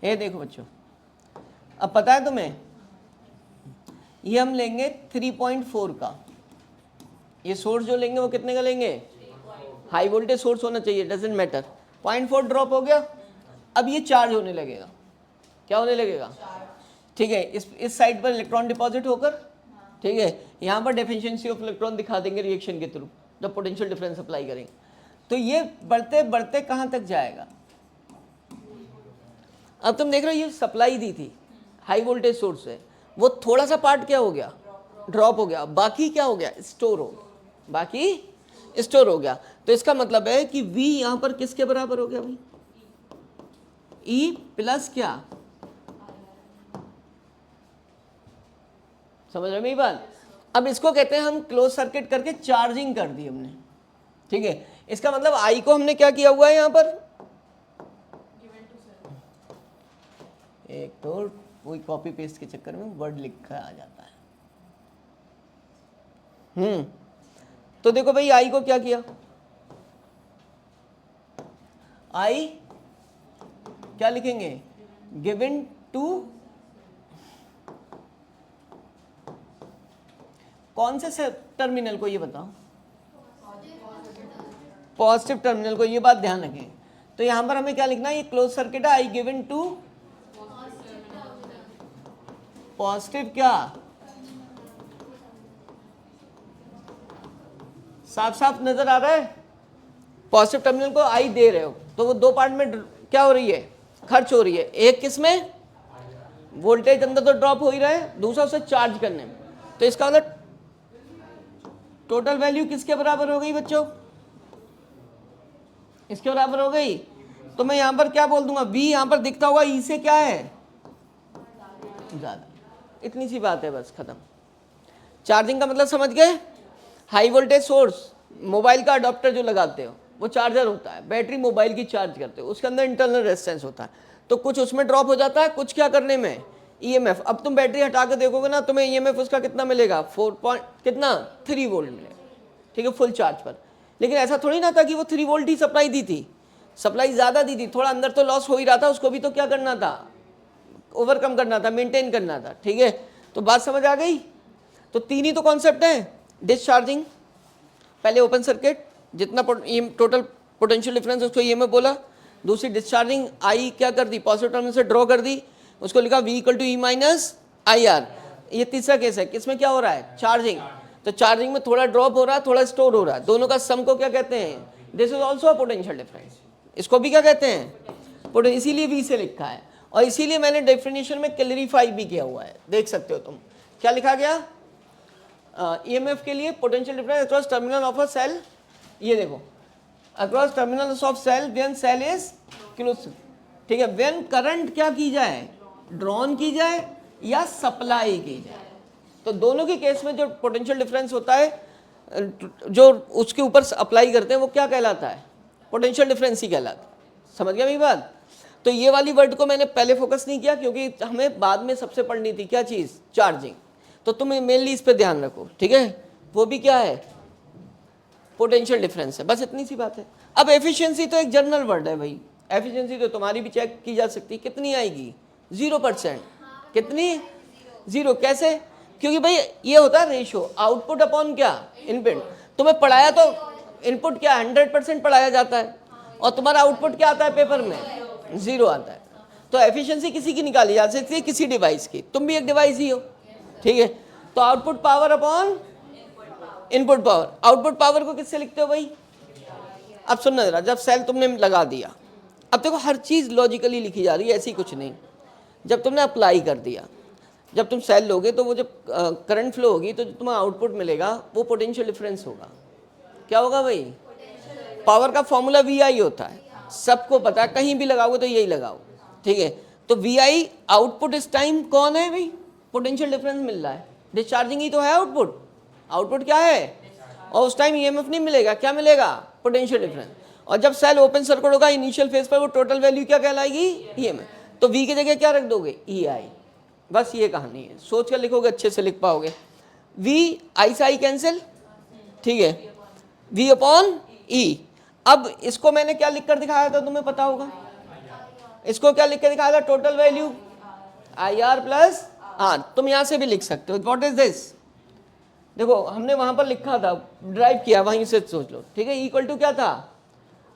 ये देखो बच्चों, अब पता है तुम्हें, ये हम लेंगे 3.4 का, ये सोर्स जो लेंगे वो कितने का लेंगे, हाई वोल्टेज सोर्स होना चाहिए, डजेंट मैटर, 0.4 ड्रॉप हो गया। अब ये चार्ज होने लगेगा, क्या होने लगेगा, ठीक है, इस साइड पर इलेक्ट्रॉन डिपॉजिट होकर, ठीक है, यहाँ पर डेफिशिएंसी ऑफ इलेक्ट्रॉन दिखा देंगे रिएक्शन के थ्रू, जब पोटेंशियल डिफरेंस अप्लाई करेंगे, तो ये बढ़ते बढ़ते कहाँ तक जाएगा। अब तुम देख रहे हो ये सप्लाई दी थी हाई वोल्टेज सोर्स से, वो थोड़ा सा पार्ट क्या हो गया, ड्रॉप हो गया, बाकी क्या हो गया, स्टोर हो गया, बाकी स्टोर हो गया। तो इसका मतलब है कि V यहां पर किसके बराबर हो गया भाई, E प्लस क्या, समझ रहे मेरी बात। अब इसको कहते हैं हम क्लोज सर्किट करके चार्जिंग कर दी हमने, ठीक है। इसका मतलब I को हमने क्या किया हुआ है यहां पर, एक तो कोई कॉपी पेस्ट के चक्कर में वर्ड लिखा आ जाता है। तो देखो भाई आई को क्या किया, आई क्या लिखेंगे, गिवन टू कौन से टर्मिनल को, ये बताओ, पॉजिटिव टर्मिनल को, ये बात ध्यान रखें। तो यहां पर हमें क्या लिखना है, ये क्लोज सर्किट है, आई गिवन टू पॉजिटिव क्या, साफ साफ नजर आ रहा है, पॉजिटिव टर्मिनल को आई दे रहे हो, तो वो दो पार्ट में क्या हो रही है, खर्च हो रही है, एक किसमें, वोल्टेज अंदर तो ड्रॉप हो ही रहा है, दूसरा उसे चार्ज करने में। तो इसका मतलब टोटल वैल्यू किसके बराबर हो गई बच्चों, इसके बराबर हो गई। तो मैं यहां पर क्या बोल दूंगा, V यहां पर दिखता होगा, E से क्या है ज्यादा, इतनी सी बात है, बस खत्म। चार्जिंग का मतलब समझ गए, हाई वोल्टेज सोर्स, मोबाइल का अडॉप्टर जो लगाते हो वो चार्जर होता है, बैटरी मोबाइल की चार्ज करते हो, उसके अंदर इंटरनल रेजिस्टेंस होता है, तो कुछ उसमें ड्रॉप हो जाता है, कुछ क्या करने में, ईएमएफ। अब तुम बैटरी हटा के देखोगे ना, तुम्हें ईएमएफ उसका कितना मिलेगा, 3 वोल्ट मिलेगा, ठीक है, फुल चार्ज पर। लेकिन ऐसा थोड़ी ना था कि वो 3 वोल्ट ही सप्लाई दी थी, सप्लाई ज़्यादा दी थी, थोड़ा अंदर तो लॉस हो ही रहा था, उसको भी तो क्या करना था, ओवरकम करना था, मेंटेन करना था, ठीक है। तो बात समझ आ गई। तो 3 ही तो कॉन्सेप्ट है, डिस्चार्जिंग, पहले ओपन सर्किट, जितना टोटल पोटेंशियल डिफरेंस उसको ईएमएफ बोला, दूसरी डिस्चार्जिंग, आई क्या कर दी, पॉजिटिव टर्मिनल से ड्रॉ कर दी, उसको लिखा V = E - IR। ये तीसरा केस है, किसमें क्या हो रहा है, चार्जिंग। तो चार्जिंग में थोड़ा ड्रॉप हो रहा है, थोड़ा स्टोर हो रहा है, दोनों का सम को क्या कहते हैं, this is also a potential difference, इसको भी क्या कहते हैं, इसीलिए V से लिखा है, और इसीलिए मैंने डेफिनेशन में क्लैरिफाई भी किया हुआ है, देख सकते हो तुम क्या लिखा गया, ईएमएफ के लिए potential difference across terminal of a cell. ये देखो across terminals of cell when cell is close. ठीक है, व्हेन करंट क्या की जाए, ड्रॉन की जाए या सप्लाई की जाए। तो दोनों के केस में जो पोटेंशियल डिफरेंस होता है जो उसके ऊपर अप्लाई करते हैं वो क्या कहलाता है, पोटेंशियल डिफरेंस ही कहलाता है। समझ गया मेरी बात। तो ये वाली वर्ड को मैंने पहले फोकस नहीं किया क्योंकि हमें बाद में सबसे पढ़नी थी क्या चीज़, चार्जिंग। तो तुम मेनली इस पे ध्यान रखो, ठीक है। वो भी क्या है, पोटेंशियल डिफरेंस है, बस इतनी सी बात है। अब एफिशिएंसी तो एक जनरल वर्ड है भाई, एफिशिएंसी तो तुम्हारी भी चेक की जा सकती है, कितनी आएगी 0%। कितनी, 0। कैसे, क्योंकि भाई ये होता है रेशियो आउटपुट अपॉन क्या, इनपुट। तुम्हें पढ़ाया तो इनपुट क्या 100% पढ़ाया जाता है और तुम्हारा आउटपुट क्या आता है पेपर में, 0 आता है। तो एफिशिएंसी किसी की निकाली जा सकती है, किसी डिवाइस की, तुम भी एक डिवाइस ही हो, ठीक है। तो output power upon input power. Output power को किससे लिखते हो भाई, अब सुनना जरा, जब सेल तुमने लगा दिया, अब देखो हर चीज़ लॉजिकली लिखी जा रही है, ऐसी कुछ नहीं। जब तुमने अप्लाई कर दिया, जब तुम सेल लोगे तो वो जब करंट फ्लो होगी तो जो तुम्हें आउटपुट मिलेगा वो पोटेंशियल डिफरेंस होगा। क्या होगा भाई, पावर का फॉर्मूला VI होता है, सबको पता है, कहीं भी लगाओगे तो यही लगाओ, ठीक है। तो VI आउटपुट इस टाइम कौन है भाई, पोटेंशियल डिफरेंस मिल रहा है, डिस्चार्जिंग ही तो है आउटपुट। आउटपुट क्या है, और उस टाइम EMF नहीं मिलेगा, क्या मिलेगा, पोटेंशियल डिफरेंस। और जब सेल ओपन सर्किट होगा इनिशियल फेज पर वो टोटल वैल्यू क्या कहलाएगी, EMF। तो V की जगह क्या रख दोगे, EI। बस ये कहानी है, सोच कर लिखोगे अच्छे से लिख पाओगे। V I से I कैंसिल, ठीक है, V अपॉन E। अब इसको मैंने क्या लिख कर दिखाया था तुम्हें पता होगा, इसको क्या लिख कर दिखाया था, total value IR plus R। तुम यहां से भी लिख सकते हो, व्हाट इज दिस। देखो हमने वहां पर लिखा था, ड्राइव किया, वहीं से सोच लो, ठीक है। इक्वल टू क्या था,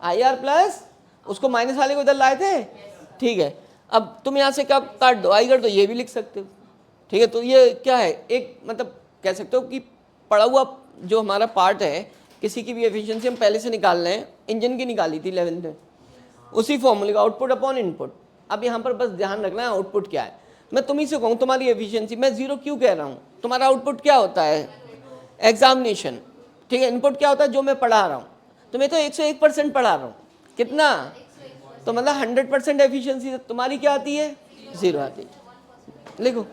IR प्लस, उसको माइनस वाले को इधर लाए थे, ठीक है। अब तुम यहाँ से क्या काट दो, आई कर दो, ये भी लिख सकते हो, ठीक है। तो ये क्या है, एक मतलब कह सकते हो कि पड़ा हुआ जो हमारा पार्ट है, किसी की भी एफिशिएंसी हम पहले से निकाल रहे हैं, इंजन की निकाली थी 11th में, उसी फॉर्मूले का आउटपुट अपॉन इनपुट। अब यहाँ पर बस ध्यान रखना है आउटपुट क्या है। मैं तुम्ही से कहूँ तुम्हारी एफिशिएंसी, मैं 0 क्यों कह रहा हूँ, तुम्हारा आउटपुट क्या होता है, एग्जामिनेशन, ठीक है। इनपुट क्या होता है, जो मैं पढ़ा रहा हूँ, तो मैं तो 101% पढ़ा रहा हूँ, कितना, तो मतलब 100% एफिशिएंसी तुम्हारी क्या आती है, 0 आती है। लिखो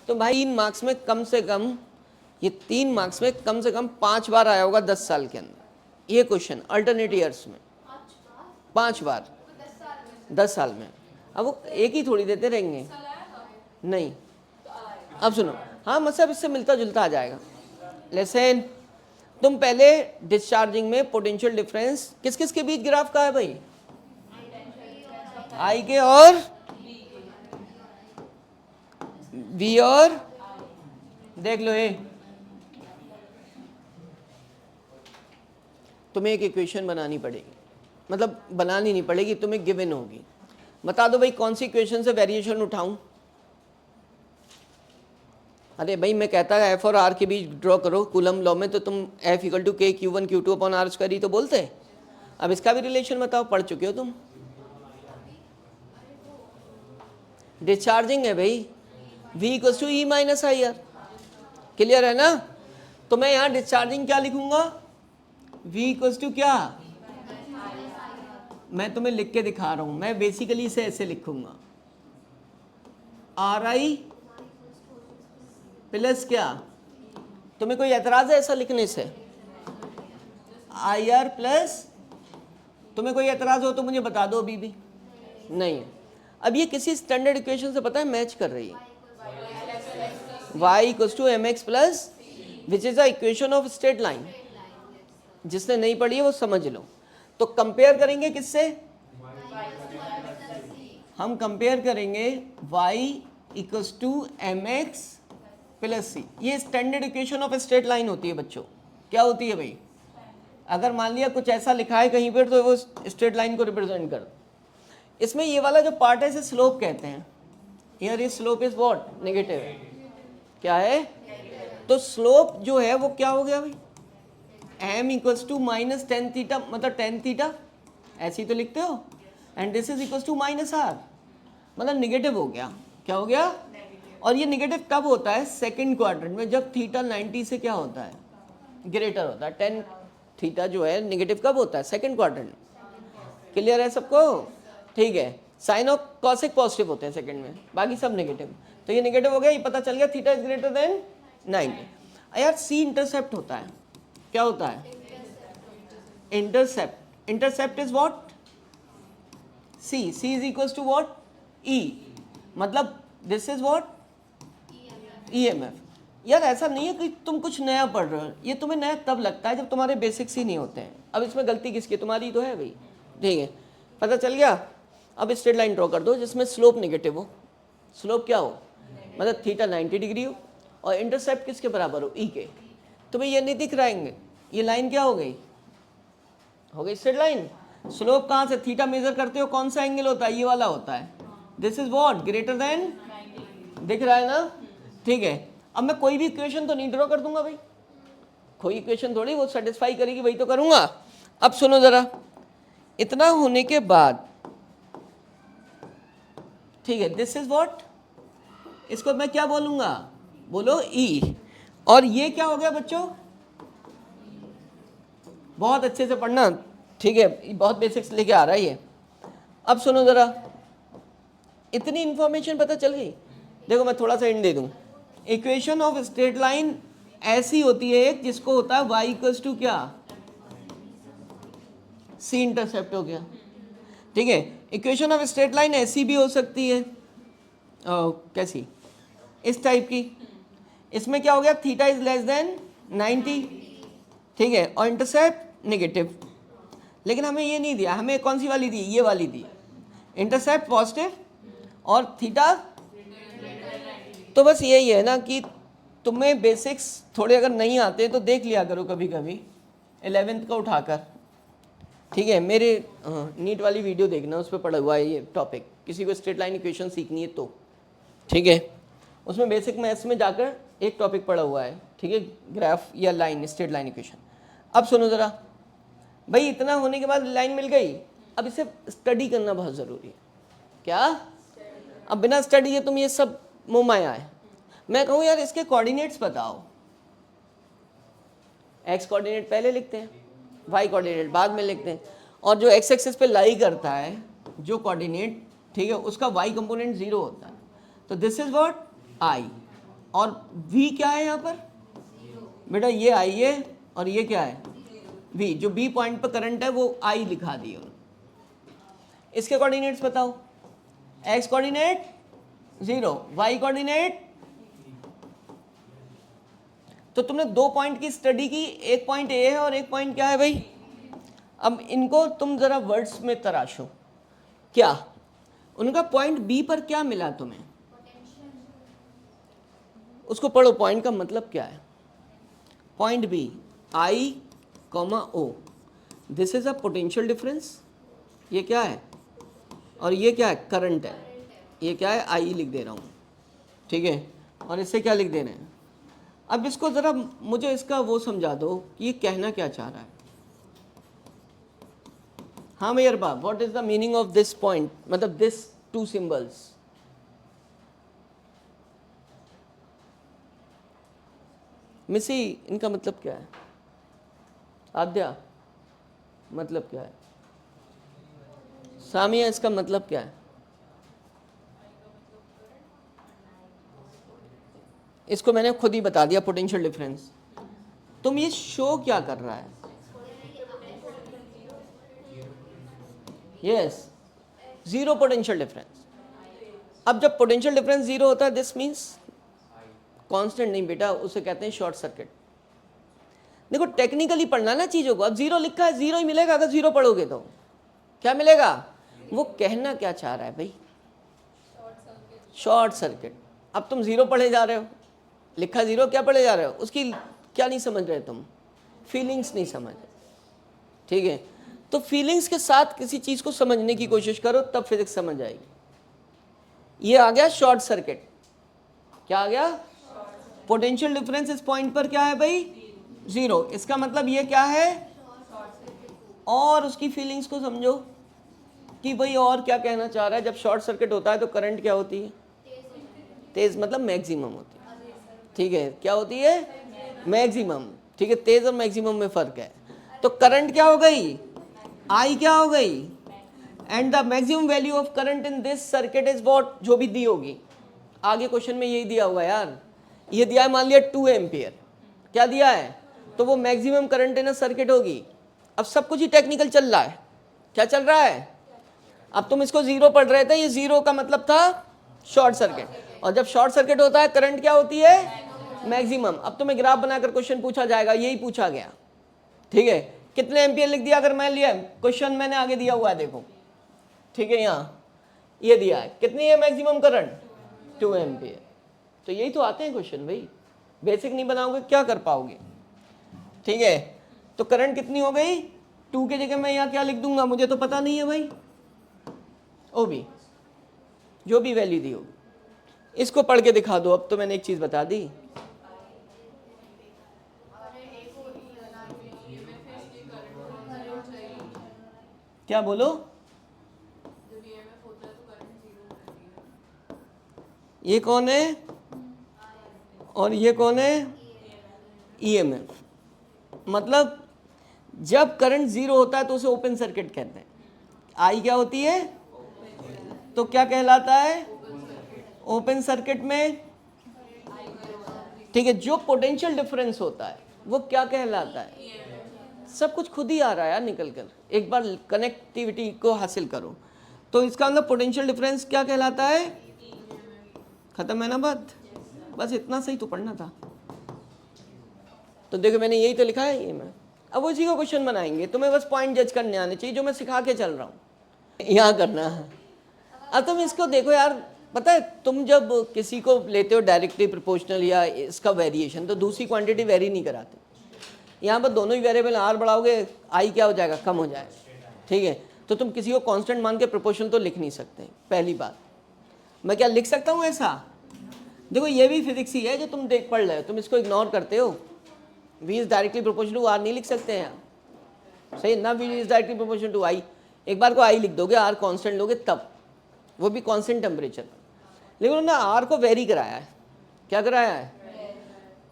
तो भाई 3 मार्क्स में कम से कम, ये 3 मार्क्स में कम से कम 5 बार आया होगा 10 साल के अंदर ये क्वेश्चन, अल्टरनेट ईयर्स में 5 बार 10 साल में। अब वो एक ही थोड़ी देते रहेंगे, नहीं। अब सुनो, हाँ मतलब इससे मिलता जुलता आ जाएगा। लेसन, तुम पहले डिस्चार्जिंग में पोटेंशियल डिफरेंस किस किस के बीच ग्राफ का है भाई, आई के और V और, देख लो ये, तुम्हें एक इक्वेशन बनानी पड़ेगी, मतलब बनानी नहीं पड़ेगी, तुम्हें गिवन होगी। बता दो भाई कौन सी इक्वेशन से वेरिएशन उठाऊं। अरे भाई मैं कहता है F और R के बीच ड्रॉ करो कूलम लॉ में, तो तुम F equal to K Q1 Q2 upon R square ही तो बोलते हैं। अब इसका भी रिलेशन बताओ, पढ़ चुके हो तुम। डिस्चार्जिंग है भाई, V equal to E minus I R, clear है ना। तो मैं यहाँ डिस्चार्जिंग क्या लिखूंगा, V इक्वल टू क्या, मैं तुम्हें लिख के दिखा रहा हूं, मैं बेसिकली इसे ऐसे लिखूंगा, RI प्लस क्या, तुम्हें कोई एतराज है ऐसा लिखने से, IR प्लस, तुम्हें कोई एतराज हो तो मुझे बता दो, अभी भी नहीं है। अब ये किसी स्टैंडर्ड इक्वेशन से पता है मैच कर रही है, y equals to mx plus, which is the equation of straight line. जिसने नहीं पढ़ी है वो समझ लो। तो कंपेयर करेंगे किससे, हम कंपेयर करेंगे y equals to mx plus c। ये standard equation of straight line होती है बच्चों। क्या होती है भाई, अगर मान लिया कुछ ऐसा लिखा है कहीं पर तो वो स्ट्रेट लाइन को रिप्रेजेंट कर दो। इसमें ये वाला जो पार्ट है इसे स्लोप कहते हैं। Here is slope is what, negative. क्या है, तो स्लोप जो है वो क्या हो गया भाई, m equals to minus tan theta, मतलब टेन थीटा ऐसे ही तो लिखते हो, and this is equals to minus r, मतलब निगेटिव हो गया। क्या हो गया, और ये निगेटिव कब होता है, सेकंड क्वाड्रेंट में, जब थीटा 90 से क्या होता है, ग्रेटर होता है, 10 थीटा जो है नेगेटिव कब होता है? Second quadrant. क्लियर है सबको? ठीक है, साइन और कॉसिक पॉजिटिव होते हैं सेकंड में, बाकी सब नेगेटिव। तो ये नेगेटिव हो गया, ये पता चल गया थीटा इज ग्रेटर देन 90। यार सी इंटरसेप्ट होता है, क्या होता है? Intercept. Intercept is what? C. C is equal to what? E. मतलब दिस इज व्हाट? ईएमएफ। यार ऐसा नहीं है कि तुम कुछ नया पढ़ रहे हो, ये तुम्हें नया तब लगता है जब तुम्हारे बेसिक्स ही नहीं होते हैं। अब इसमें गलती किसकी? तुम्हारी तो है भाई। ठीक है, पता चल गया। अब स्ट्रेट लाइन ड्रॉ कर दो जिसमें स्लोप नेगेटिव हो। स्लोप क्या हो? मतलब थीटा 90 डिग्री हो और इंटरसेप्ट किसके बराबर हो? ई के। तुम्हें ये नहीं दिख रहेंगे, ये लाइन क्या हो गई? हो गई स्ट्रेट लाइन। स्लोप कहाँ से? थीटा मेजर करते हो कौन सा एंगल होता है? ये वाला होता है। This is what? Greater than. दिख रहा है ना? ठीक है, अब मैं कोई भी इक्वेशन तो नहीं ड्रॉ कर दूंगा भाई, कोई इक्वेशन थोड़ी वो सेटिस्फाई करेगी वही तो करूंगा। अब सुनो जरा, इतना होने के बाद, ठीक है, दिस इज व्हाट? इसको मैं क्या बोलूंगा? बोलो ई। और ये क्या हो गया बच्चों? बहुत अच्छे से पढ़ना, ठीक है, बहुत बेसिक्स लेके आ रहा है ये। अब सुनो जरा, इतनी इंफॉर्मेशन पता चल गई। देखो मैं थोड़ा सा हिंट दे दूं। इक्वेशन ऑफ स्ट्रेट लाइन ऐसी होती है एक जिसको होता है y इक्वल्स टू क्या? c इंटरसेप्ट हो गया। ठीक है, इक्वेशन ऑफ स्ट्रेट लाइन ऐसी भी हो सकती है, कैसी? इस टाइप की। इसमें क्या हो गया? Theta is less than 90। ठीक है, और इंटरसेप्ट नेगेटिव। लेकिन हमें ये नहीं दिया, हमें कौन सी वाली दी? ये वाली दी, इंटरसेप्ट पॉजिटिव और थीटा। तो बस यही है ना कि तुम्हें बेसिक्स थोड़े अगर नहीं आते तो देख लिया करो कभी कभी 11th का उठाकर। ठीक है, मेरे नीट वाली वीडियो देखना, उस पर पढ़ा हुआ है ये टॉपिक। किसी को स्ट्रेट लाइन इक्वेशन सीखनी है तो, ठीक है, उसमें बेसिक मैथ्स में जाकर एक टॉपिक पढ़ा हुआ है। ठीक है, ग्राफ या लाइन, स्ट्रेट लाइन इक्वेशन। अब सुनो ज़रा भाई, इतना होने के बाद लाइन मिल गई, अब इसे स्टडी करना बहुत ज़रूरी है। क्या? अब बिना स्टडी के तुम ये सब मुँह माया है। मैं कहूँ यार इसके कोऑर्डिनेट्स बताओ, एक्स कोऑर्डिनेट पहले लिखते हैं, वाई कोऑर्डिनेट बाद में लिखते हैं, और जो एक्स एक्सिस पे लाई करता है जो कोऑर्डिनेट, ठीक है, उसका वाई कंपोनेंट 0 होता है। तो दिस इज व्हाट? आई। और वी क्या है यहाँ पर? बेटा ये आई है और ये क्या है? वी। जो बी पॉइंट पर करंट है वो आई लिखा दिया। इसके कोऑर्डिनेट्स बताओ। X coordinate 0, Y coordinate. तो तुमने 2 पॉइंट की स्टडी की, एक पॉइंट ए है और एक पॉइंट क्या है भाई? अब इनको तुम जरा वर्ड्स में तराशो। क्या उनका पॉइंट बी पर क्या मिला तुम्हें? उसको पढ़ो, पॉइंट का मतलब क्या है? Point B, I comma O, this is a potential difference. ये क्या है? और ये क्या है? करंट है। ये क्या है? आई लिख दे रहा हूँ, ठीक है, और इससे क्या लिख दे रहे हैं? अब इसको ज़रा मुझे इसका वो समझा दो कि ये कहना क्या चाह रहा है। हाँ मेयर बाप, what is the meaning of this point, मतलब दिस 2 सिंबल्स? मिसी, इनका मतलब क्या है? आद्या, मतलब क्या है? सामिया, इसका मतलब क्या है? इसको मैंने खुद ही बता दिया, पोटेंशियल डिफरेंस। तुम ये शो क्या कर रहा है? Yes, 0 potential difference. अब जब पोटेंशियल डिफरेंस 0 होता है, दिस मीन्स कांस्टेंट नहीं बेटा, उसे कहते हैं शॉर्ट सर्किट। देखो टेक्निकली पढ़ना ना चीजों को। अब 0 लिखा है, 0 ही मिलेगा अगर 0 पढ़ोगे तो। क्या मिलेगा? वो कहना क्या चाह रहा है भाई? Short circuit. अब तुम 0 पढ़े जा रहे हो, लिखा 0, क्या पढ़े जा रहे हो? उसकी क्या नहीं समझ रहे तुम? फीलिंग्स नहीं समझ रहे। ठीक है, तो फीलिंग्स के साथ किसी चीज को समझने की कोशिश करो, तब फिजिक्स समझ आएगी। ये आ गया शॉर्ट सर्किट। क्या आ गया? पोटेंशियल डिफरेंस इस पॉइंट पर क्या है भाई? 0। इसका मतलब ये क्या है? और उसकी फीलिंग्स को समझो कि भाई और क्या कहना चाह रहा है। जब शॉर्ट सर्किट होता है तो करंट क्या होती है? तेज, मतलब मैक्सिमम होती है। ठीक है, क्या होती है? मैक्सिमम। ठीक है, तेज और मैक्सिमम में फर्क है। तो करंट क्या हो गई, I क्या हो गई, and the maximum value of current in this circuit is what, जो भी दी होगी। आगे क्वेश्चन में यही दिया हुआ है यार, ये दिया है मान लिया 2 एम्पियर, क्या दिया है, तो वो मैक्सिमम करंट इन सर्किट होगी। अब सब कुछ ही टेक्निकल चल रहा है, क्या चल रहा है, अब तुम इसको जीरो पढ़ रहे थे, ये जीरो का मतलब था शॉर्ट सर्किट, और जब शॉर्ट सर्किट होता है करंट क्या होती है, मैक्सिमम। अब तुम्हें ग्राफ बनाकर क्वेश्चन पूछा जाएगा, यही पूछा गया, ठीक है, कितने एम्पियर लिख दिया, अगर मैं लिया क्वेश्चन मैंने आगे दिया हुआ है देखो, ठीक है, यहाँ ये दिया है, कितनी है मैक्सिमम करंट, 2 एम्पियर। तो यही तो आते हैं क्वेश्चन भाई, बेसिक नहीं बनाओगे क्या कर पाओगे, ठीक है। तो करंट कितनी हो गई, 2 की जगह मैं यहाँ क्या लिख दूंगा, मुझे तो पता नहीं है भाई, ओ भी जो भी वैल्यू दी होगी, इसको पढ़ के दिखा दो। अब तो मैंने एक चीज बता दी, क्या बोलो, ये कौन है और ये कौन है, ईएमएफ। मतलब जब करंट जीरो होता है तो उसे ओपन सर्किट कहते हैं। आई क्या होती है, तो क्या कहलाता है, ओपन सर्किट में, ठीक है। जो पोटेंशियल डिफरेंस होता है वो क्या कहलाता है, सब कुछ खुद ही आ रहा है यार निकल कर, एक बार कनेक्टिविटी को हासिल करो। तो इसका मतलब पोटेंशियल डिफरेंस क्या कहलाता है, खत्म है ना बात, बस इतना सही तो पढ़ना था। तो देखो मैंने यही तो लिखा है, ये मैं अब उसी को क्वेश्चन बनाएंगे, तुम्हें बस पॉइंट जज करने आने चाहिए, जो मैं सिखा के चल रहा हूँ यहाँ करना है। अब तुम इसको देखो यार, पता है तुम जब किसी को लेते हो डायरेक्टली प्रोपोर्शनल या इसका वेरिएशन, तो दूसरी क्वांटिटी वेरी नहीं कराते। यहाँ पर दोनों ही वेरिएबल आर बढ़ाओगे, आई क्या हो जाएगा, कम हो जाएगा, ठीक है। तो तुम किसी को कांस्टेंट मान के प्रोपोर्शनल तो लिख नहीं सकते, पहली बात। मैं क्या लिख सकता हूँ ऐसा, देखो ये भी फिजिक्स ही है जो तुम देख पढ़ रहे हो, तुम इसको इग्नोर करते हो। V is directly proportional to R नहीं लिख सकते हैं, सही ना, V is directly proportional to I. एक बार को आई लिख दोगे, आर कांस्टेंट लोगे तब, वो भी कांस्टेंट टेम्परेचर पर। लेकिन उन्होंने आर को वेरी कराया है, क्या कराया है,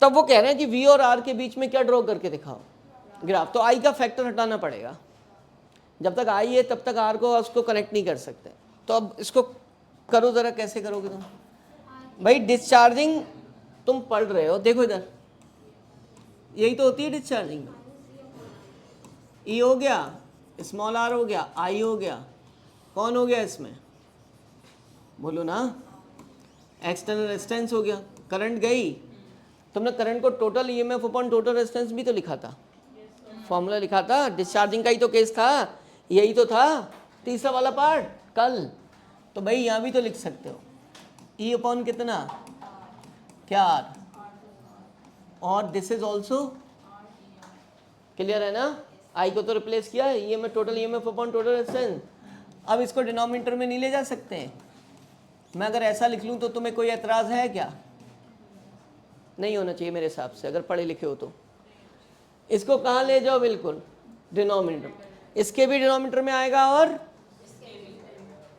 तब वो कह रहे हैं कि V और R के बीच में क्या ड्रॉ करके दिखाओ ग्राफ। तो आई का फैक्टर हटाना पड़ेगा, जब तक आई है तब तक आर को उसको कनेक्ट नहीं कर सकते। तो अब इसको करो जरा, कैसे करोगे तुम भाई, डिस्चार्जिंग तुम पढ़ रहे हो, देखो इधर, यही तो होती है डिस्चार्जिंग। ई हो गया, स्मॉल आर हो गया, आई हो गया, कौन हो गया इसमें, बोलो ना, एक्सटर्नल रेजिस्टेंस हो गया। करंट गई, तुमने करंट को total EMF upon total resistance भी तो लिखा था, फॉर्मूला लिखा था, डिस्चार्जिंग का ही तो केस था, यही तो था तीसरा वाला पार्ट कल। तो भाई यहाँ भी तो लिख सकते हो, ई अपॉन कितना, क्या आर, और दिस इज ऑल्सो क्लियर है ना। आई को तो रिप्लेस किया है, EMF total EMF upon total resistance. अब इसको डिनोमिनेटर में नहीं ले जा सकते, मैं अगर ऐसा लिख लूँ तो तुम्हें कोई एतराज़ है क्या, नहीं होना चाहिए मेरे हिसाब से, अगर पढ़े लिखे हो तो। इसको कहाँ ले जाओ, बिल्कुल डिनोमिनेटर, इसके भी डिनोमिनेटर में आएगा और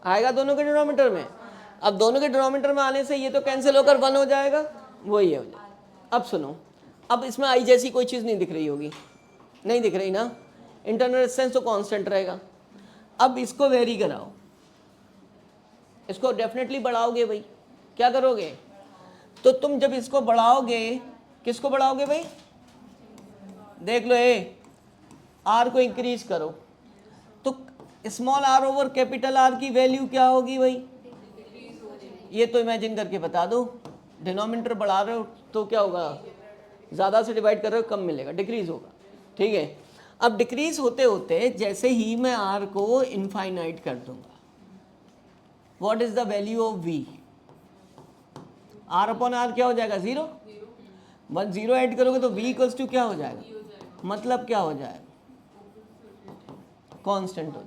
आएगा दोनों के डिनोमिनेटर में। अब दोनों के डिनोमिनेटर में आने से ये तो कैंसिल होकर 1 हो जाएगा, वही हो जाएगा। अब सुनो, अब इसमें आई जैसी कोई चीज़ नहीं दिख रही होगी, नहीं दिख रही ना, इंटरनल रेजिस्टेंस तो कांस्टेंट रहेगा। अब इसको वेरी कराओ, इसको डेफिनेटली बढ़ाओगे भाई, क्या करोगे, तो तुम जब इसको बढ़ाओगे, किसको बढ़ाओगे भाई, देख लो, ए आर को इंक्रीज करो, तो small R over capital R की वैल्यू क्या होगी भाई, ये तो इमेजिन करके बता दो। डिनोमिनेटर बढ़ा रहे हो तो क्या होगा, ज़्यादा से डिवाइड कर रहे हो कम मिलेगा, डिक्रीज होगा, ठीक है। अब डिक्रीज होते होते जैसे ही मैं आर को इनफाइनाइट कर दूंगा, what is the value of V, R upon R क्या हो जाएगा, 0। 1 0 ऐड करोगे तो वी इक्वल्स टू क्या हो जाएगा, मतलब क्या हो जाएगा, कांस्टेंट हो।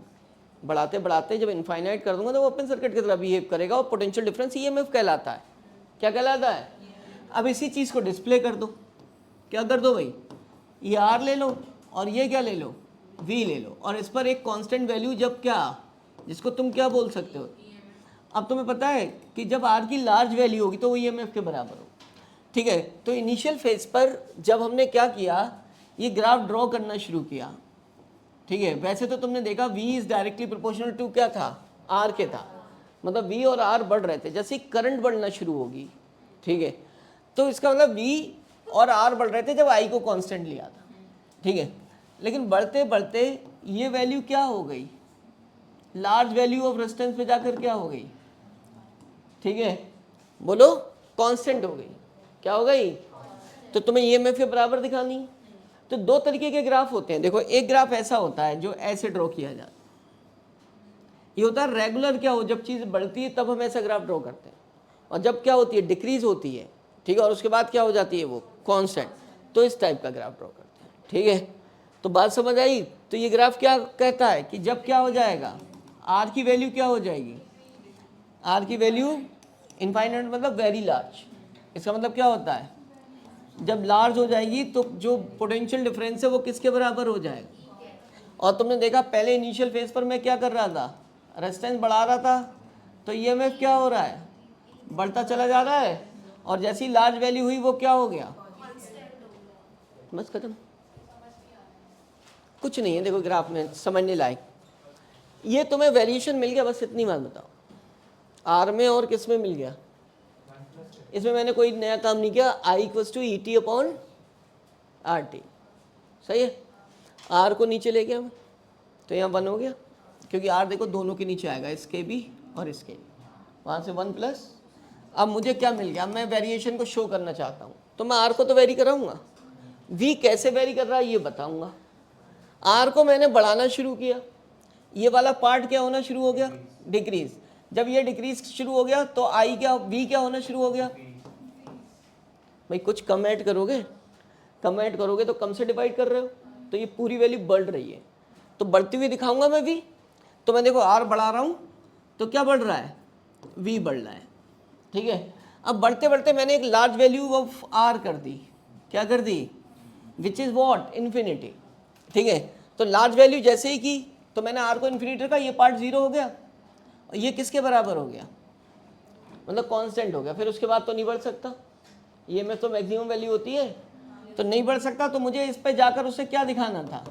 बढ़ाते बढ़ाते जब इनफाइनाइट कर दूंगा तो वो ओपन सर्किट की तरह बिहेव करेगा, और पोटेंशियल डिफरेंस ईएमएफ कहलाता है, क्या कहलाता है। अब इसी चीज़ को डिस्प्ले कर दो, क्या कर दो भाई, ये आर ले लो और ये क्या ले लो, वी ले लो, और इस पर एक कांस्टेंट वैल्यू, जब क्या, जिसको तुम क्या बोल सकते हो। अब तुम्हें पता है कि जब आर की लार्ज वैल्यू होगी तो वो ईएमएफ के बराबर हो, ठीक है। तो इनिशियल फेज पर जब हमने क्या किया, ये ग्राफ ड्रॉ करना शुरू किया, ठीक है। वैसे तो तुमने देखा V is directly proportional to क्या था, R के था, मतलब V और R बढ़ रहे थे। जैसे ही करंट बढ़ना शुरू होगी, ठीक है, तो इसका मतलब V और R बढ़ रहे थे जब I को कांस्टेंट लिया था, ठीक है। लेकिन बढ़ते बढ़ते ये वैल्यू क्या हो गई, लार्ज वैल्यू ऑफ रेजिस्टेंस पे जाकर क्या हो गई, ठीक है, बोलो, कांस्टेंट हो गई। क्या हो गई? तो तुम्हें ईएमएफ के बराबर दिखानी। तो दो तरीके के ग्राफ होते हैं। देखो, एक ग्राफ ऐसा होता है जो ऐसे ड्रॉ किया जाता है, ये होता है रेगुलर। क्या हो, जब चीज़ बढ़ती है तब हम ऐसा ग्राफ ड्रॉ करते हैं, और जब क्या होती है, डिक्रीज होती है, ठीक है, और उसके बाद क्या हो जाती है वो कांस्टेंट, तो इस टाइप का ग्राफ ड्रॉ करते हैं, ठीक है। तो बात समझ आई? तो ये ग्राफ क्या कहता है कि जब क्या हो जाएगा, आर की वैल्यू क्या हो जाएगी, आर की वैल्यू इनफाइनाइट मतलब वेरी लार्ज। इसका मतलब क्या होता है, जब लार्ज हो जाएगी तो जो पोटेंशियल डिफरेंस है वो किसके बराबर हो जाएगा। और तुमने देखा पहले इनिशियल फेज पर मैं क्या कर रहा था, रेजिस्टेंस बढ़ा रहा था, तो ईएमएफ क्या हो रहा है, बढ़ता चला जा रहा है, और जैसी लार्ज वैल्यू हुई वो क्या हो गया, बस खत्म। कुछ नहीं है, देखो ग्राफ में समझने लायक। ये तुम्हें वेरिएशन मिल गया, बस इतनी बात बताओ, आर में और किस में मिल गया। इसमें मैंने कोई नया काम नहीं किया। I equals to E T upon R T, सही है। आर को नीचे ले गया मैं, तो यहाँ 1 हो गया, क्योंकि आर देखो दोनों के नीचे आएगा, इसके भी और इसके भी, वहाँ से 1 प्लस। अब मुझे क्या मिल गया, मैं वेरिएशन को शो करना चाहता हूँ, तो मैं आर को तो वेरी कराऊंगा, वी कैसे वेरी कर रहा है ये बताऊंगा। आर को मैंने बढ़ाना शुरू किया, ये वाला पार्ट क्या होना शुरू हो गया, डिक्रीज। जब ये डिक्रीज शुरू हो गया तो आई क्या, वी क्या होना शुरू हो गया, भाई कुछ कम ऐड करोगे, कम ऐड करोगे तो कम से डिवाइड कर रहे हो, तो ये पूरी वैल्यू बढ़ रही है, तो बढ़ती हुई दिखाऊंगा मैं वी। तो मैं देखो आर बढ़ा रहा हूँ तो क्या बढ़ रहा है, वी बढ़ रहा है, ठीक है। अब बढ़ते बढ़ते मैंने एक लार्ज वैल्यू ऑफ आर कर दी, क्या कर दी, विच इज वॉट, इन्फिनिटी, ठीक है। तो लार्ज वैल्यू जैसे ही की तो मैंने आर को इन्फिनिटी रखा, ये पार्ट 0 हो गया, और ये किसके बराबर हो गया, मतलब कांस्टेंट हो गया। फिर उसके बाद तो नहीं बढ़ सकता, ये में तो मैक्सिमम वैल्यू होती है, तो नहीं बढ़ सकता। तो मुझे इस पे जाकर उसे क्या दिखाना था,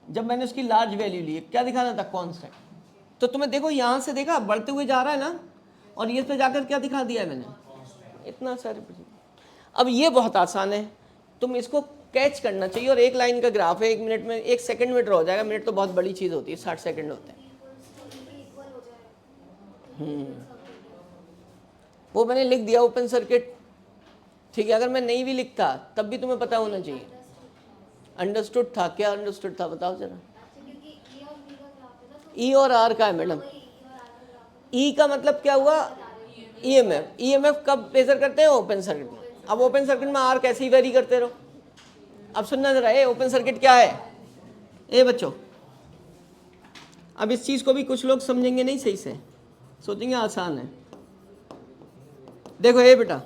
जब मैंने उसकी लार्ज वैल्यू ली, क्या दिखाना था, कांस्टेंट। तो तुम्हें देखो यहाँ से देखा बढ़ते हुए जा रहा है ना, और ये पे जाकर क्या दिखा दिया है मैंने, इतना सारे। अब ये बहुत आसान है, तुम इसको कैच करना चाहिए। और एक लाइन का ग्राफ है, 1 मिनट में, 1 सेकंड में ड्रॉ हो जाएगा। मिनट तो बहुत बड़ी चीज़ होती है, 60 सेकंड होते हैं। वो मैंने लिख दिया ओपन सर्किट, ठीक है। अगर मैं नहीं भी लिखता तब भी तुम्हें पता होना चाहिए। अंडरस्टूड था, क्या अंडरस्टूड था बताओ जरा। ई और आर का है मैडम, ई का मतलब क्या हुआ, ईएमएफ। ईएमएफ कब मेजर करते हैं, ओपन सर्किट में। अब ओपन सर्किट में आर कैसे ही वेरी करते रहो। अब सुनना जरा, ये ओपन सर्किट क्या है, ए बच्चों, अब इस चीज को भी कुछ लोग समझेंगे नहीं सही से, सोचेंगे आसान है। देखो ये बेटा,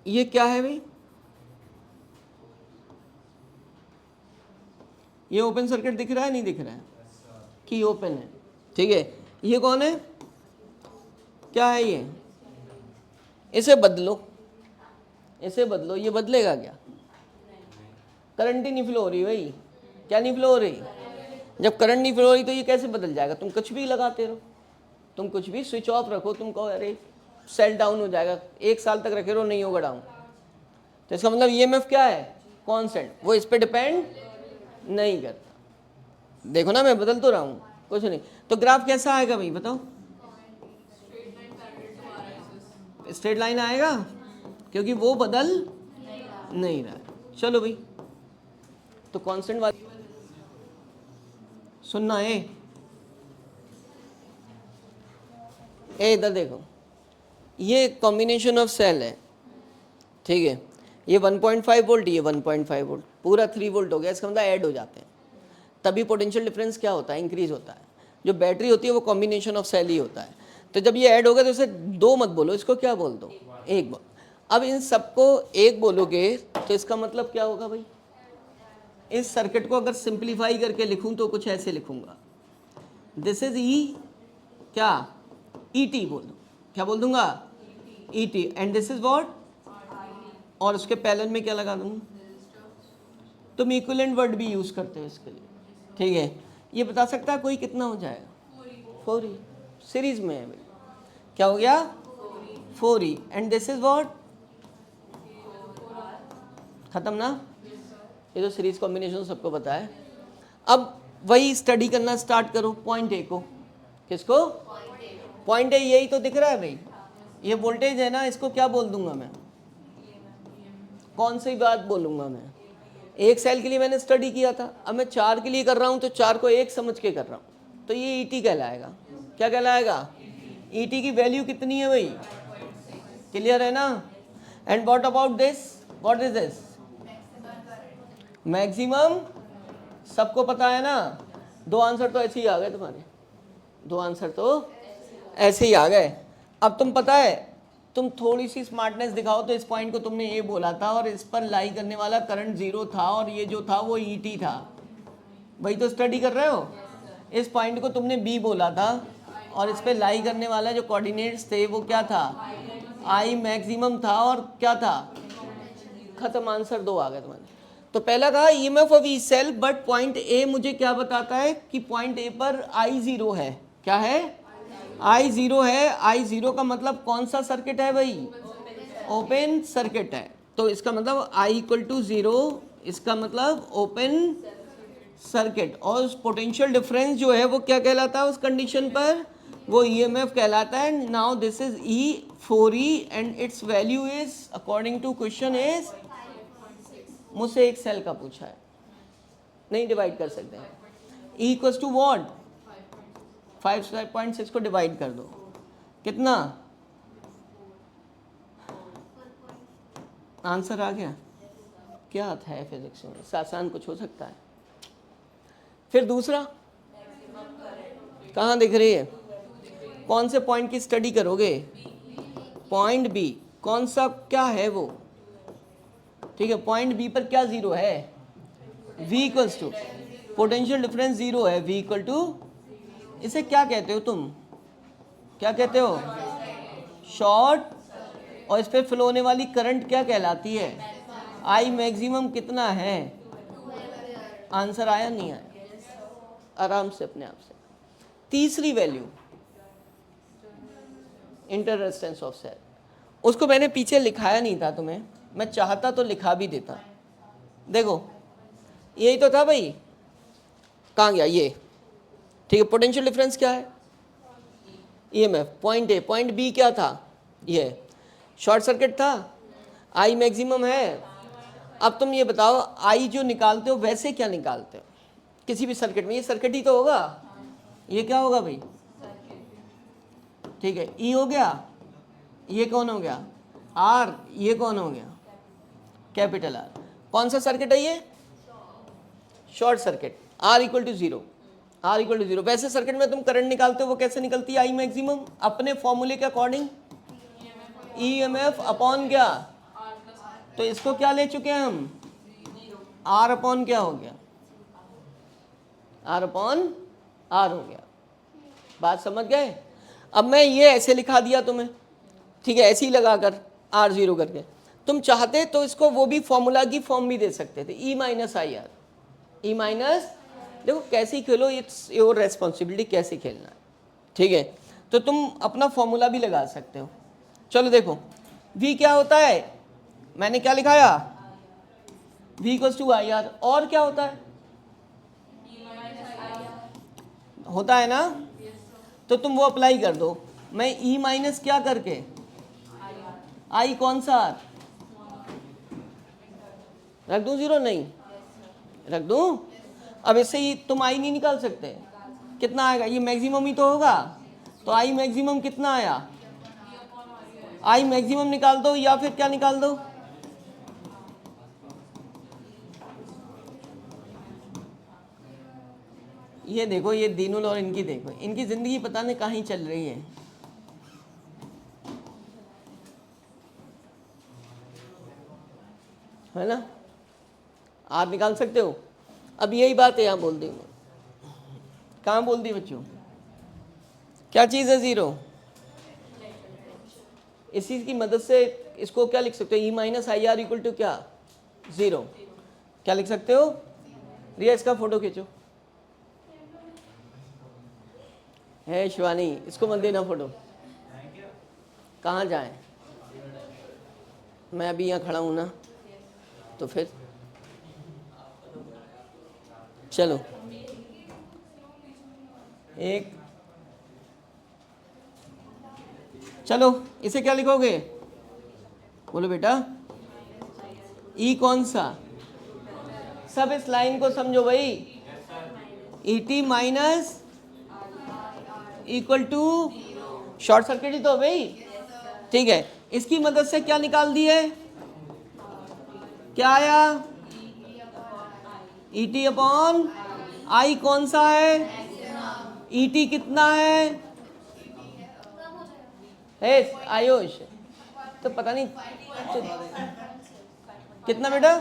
ये क्या है भाई, ये ओपन सर्किट दिख रहा है, नहीं दिख रहा है कि ओपन है, ठीक है। ये कौन है, क्या है ये, इसे बदलो, इसे बदलो, ये बदलेगा क्या, करंट ही नहीं फ्लो हो रही भाई, क्या नहीं फ्लो हो रही। जब करंट नहीं फ्लो हो रही तो ये कैसे बदल जाएगा। तुम कुछ भी लगाते रहो, तुम कुछ भी स्विच ऑफ रखो, तुम कहो अरे सेल डाउन हो जाएगा, 1 साल तक रखे रहो नहीं होगा डाउन, तो इसका मतलब ईएमएफ क्या है, कांस्टेंट, वो इस पे डिपेंड नहीं करता। देखो ना मैं बदल तो रहा हूँ, कुछ नहीं। तो ग्राफ कैसा आएगा भाई बताओ, स्ट्रेट लाइन आएगा, क्योंकि वो बदल नहीं रहा है। चलो भाई, तो कांस्टेंट वाली सुनना है, ए इधर देखो, ये कॉम्बिनेशन ऑफ सेल है, ठीक है। ये 1.5 वोल्ट, ये 1.5 वोल्ट, पूरा 3 वोल्ट हो गया। इसका मतलब ऐड हो जाते हैं, तभी पोटेंशियल डिफरेंस क्या होता है, इंक्रीज होता है। जो बैटरी होती है वो कॉम्बिनेशन ऑफ सेल ही होता है। तो जब ये ऐड होगा तो इसे 2 मत बोलो, इसको क्या बोल दो, 1 बोल। अब इन सबको 1 बोलोगे तो इसका मतलब क्या होगा भाई, इस सर्किट को अगर सिंप्लीफाई करके लिखूं तो कुछ ऐसे लिखूंगा, दिस इज ई, क्या, ई टी बोल दो, क्या बोल दूंगा, E T, and this is what, और उसके पैरेलल में क्या लगा दूंगा। तुम इक्विवेलेंट वर्ड भी यूज़ करते हो इसके लिए, ठीक है। ये बता सकता है कोई कितना हो जाएगा? 4e सीरीज में है भाई, क्या हो गया? 4e and this is what, खत्म ना? ये तो सीरीज कॉम्बिनेशन सबको पता है। अब वही स्टडी करना स्टार्ट करो पॉइंट ए को। किसको? पॉइंट ए, यही तो दिख रहा है भाई, ये वोल्टेज है ना, इसको क्या बोल दूंगा मैं? कौन सी बात बोलूंगा मैं? एक सेल के लिए मैंने स्टडी किया था, अब मैं 4 के लिए कर रहा हूं तो 4 को 1 समझ के कर रहा हूं, तो ये ईटी कहलाएगा। क्या कहलाएगा? ईटी की वैल्यू कितनी है भाई? क्लियर है ना? And what about this, what is this? Maximum, सबको पता है ना? 2 आंसर तो ऐसे ही आ गए तुम्हारे, 2 आंसर तो ऐसे ही आ गए। अब तुम पता है, तुम थोड़ी सी स्मार्टनेस दिखाओ तो इस पॉइंट को तुमने ए बोला था और इस पर लाई करने वाला करंट 0 था और ये जो था वो ईटी था, वही तो स्टडी कर रहे हो। इस पॉइंट को तुमने बी बोला था और इस पे लाई करने वाला जो कोऑर्डिनेट्स थे वो क्या था? आई मैक्सिमम था और क्या था? खत्म, आंसर 2 आ गए तुम्हारे। तो पहला कहा EMF of E cell, but point A मुझे क्या बताता है कि पॉइंट ए पर आई 0 है। क्या है? आई 0 है। आई 0 का मतलब कौन सा सर्किट है भाई? ओपन सर्किट है। तो इसका मतलब आई इक्वल टू 0, इसका मतलब ओपन सर्किट। और पोटेंशियल डिफरेंस जो है वो क्या कहलाता है उस कंडीशन पर? वो ईएमएफ कहलाता है। Now this is E 4e and its value is according to question is, मुझसे एक सेल का पूछा है, नहीं डिवाइड कर सकते हैं। E equal to what? 5.6 को डिवाइड कर दो, कितना? आंसर आ गया। क्या था है फिजिक्स में, इससे आसान कुछ हो सकता है? फिर दूसरा कहाँ दिख रही है? कौन से पॉइंट की स्टडी करोगे? Point B. कौन सा, क्या है वो? ठीक है, पॉइंट बी पर क्या 0 है? v equals to potential difference 0 है, v इक्वल टू, इसे क्या कहते हो तुम? क्या कहते हो? शॉर्ट। और इस पे फ्लो होने वाली करंट क्या कहलाती है? आई मैक्सिमम कितना है? आंसर आया नहीं आया? आराम से अपने आप से। तीसरी value inter resistance of cell, उसको मैंने पीछे लिखाया नहीं था तुम्हें, मैं चाहता तो लिखा भी देता। देखो यही तो था भाई, कहाँ गया ये? ठीक है, पोटेंशियल डिफरेंस क्या है? EMF. Point A, point B क्या था? ये शॉर्ट सर्किट था, आई मैक्सिमम है। अब तुम ये बताओ, आई जो निकालते हो वैसे क्या निकालते हो किसी भी सर्किट में? ये सर्किट ही तो होगा, ये क्या होगा भाई? ठीक है, ई हो गया, ये कौन हो गया? आर, ये कौन हो गया? Capital R. कौन सा सर्किट है ये? Short circuit. R equal to 0, R equal to 0। वैसे सर्किट में तुम करंट निकालते हो, वो कैसे निकलती है? आई मैक्सिमम अपने फॉर्मूले के अकॉर्डिंग, ईएमएफ अपॉन क्या? तो इसको क्या ले चुके हैं हम? आर अपॉन क्या हो गया? आर अपॉन आर हो गया। बात समझ गए? अब मैं ये ऐसे लिखा दिया तुम्हें, ठीक है, ऐसे ही लगाकर आर 0 करके। तुम चाहते तो इसको वो भी फॉर्मूला की फॉर्म भी दे सकते थे, E minus I R, E minus. देखो कैसे ही खेलो, इट्स योर रेस्पॉन्सिबिलिटी कैसे खेलना है, ठीक है। तो तुम अपना फॉर्मूला भी लगा सकते हो। चलो देखो, v क्या होता है? मैंने क्या लिखाया? v equals to I R. और क्या होता है? होता है ना? तो तुम वो अप्लाई कर दो। मैं e माइनस क्या करके, आई कौन सा आर रख दूं? 0 नहीं रख दूं? अब इससे ही तुम आई नहीं निकाल सकते, कितना आएगा? ये मैक्सिमम ही तो होगा, तो आई मैक्सिमम कितना आया? आई मैक्सिमम निकाल दो या फिर क्या निकाल दो? ये देखो, ये दीनुल और इनकी देखो, इनकी जिंदगी पता नहीं कहाँ ही चल रही है ना? आप निकाल सकते हो। अब यही बात है यहाँ बोल दी, कहाँ बोल दी बच्चों? क्या चीज़ है 0? इसी की मदद से इसको क्या लिख सकते हो? E minus I R equal to क्या? 0। क्या लिख सकते हो? रिया इसका फोटो खींचो। है शिवानी, इसको मत देना फोटो। कहाँ जाएं? मैं अभी यहाँ खड़ा हूँ ना, तो फिर चलो एक, चलो इसे क्या लिखोगे? बोलो बेटा। ई कौन सा? सब इस लाइन को समझो भाई। E T minus equal to short circuit ही तो भाई। ठीक है, इसकी मदद से क्या निकाल दिए? क्या आया? ई टी अपॉन आई कौन सा है? ई टी कितना है? आयुष तो पता नहीं कितना बेटा।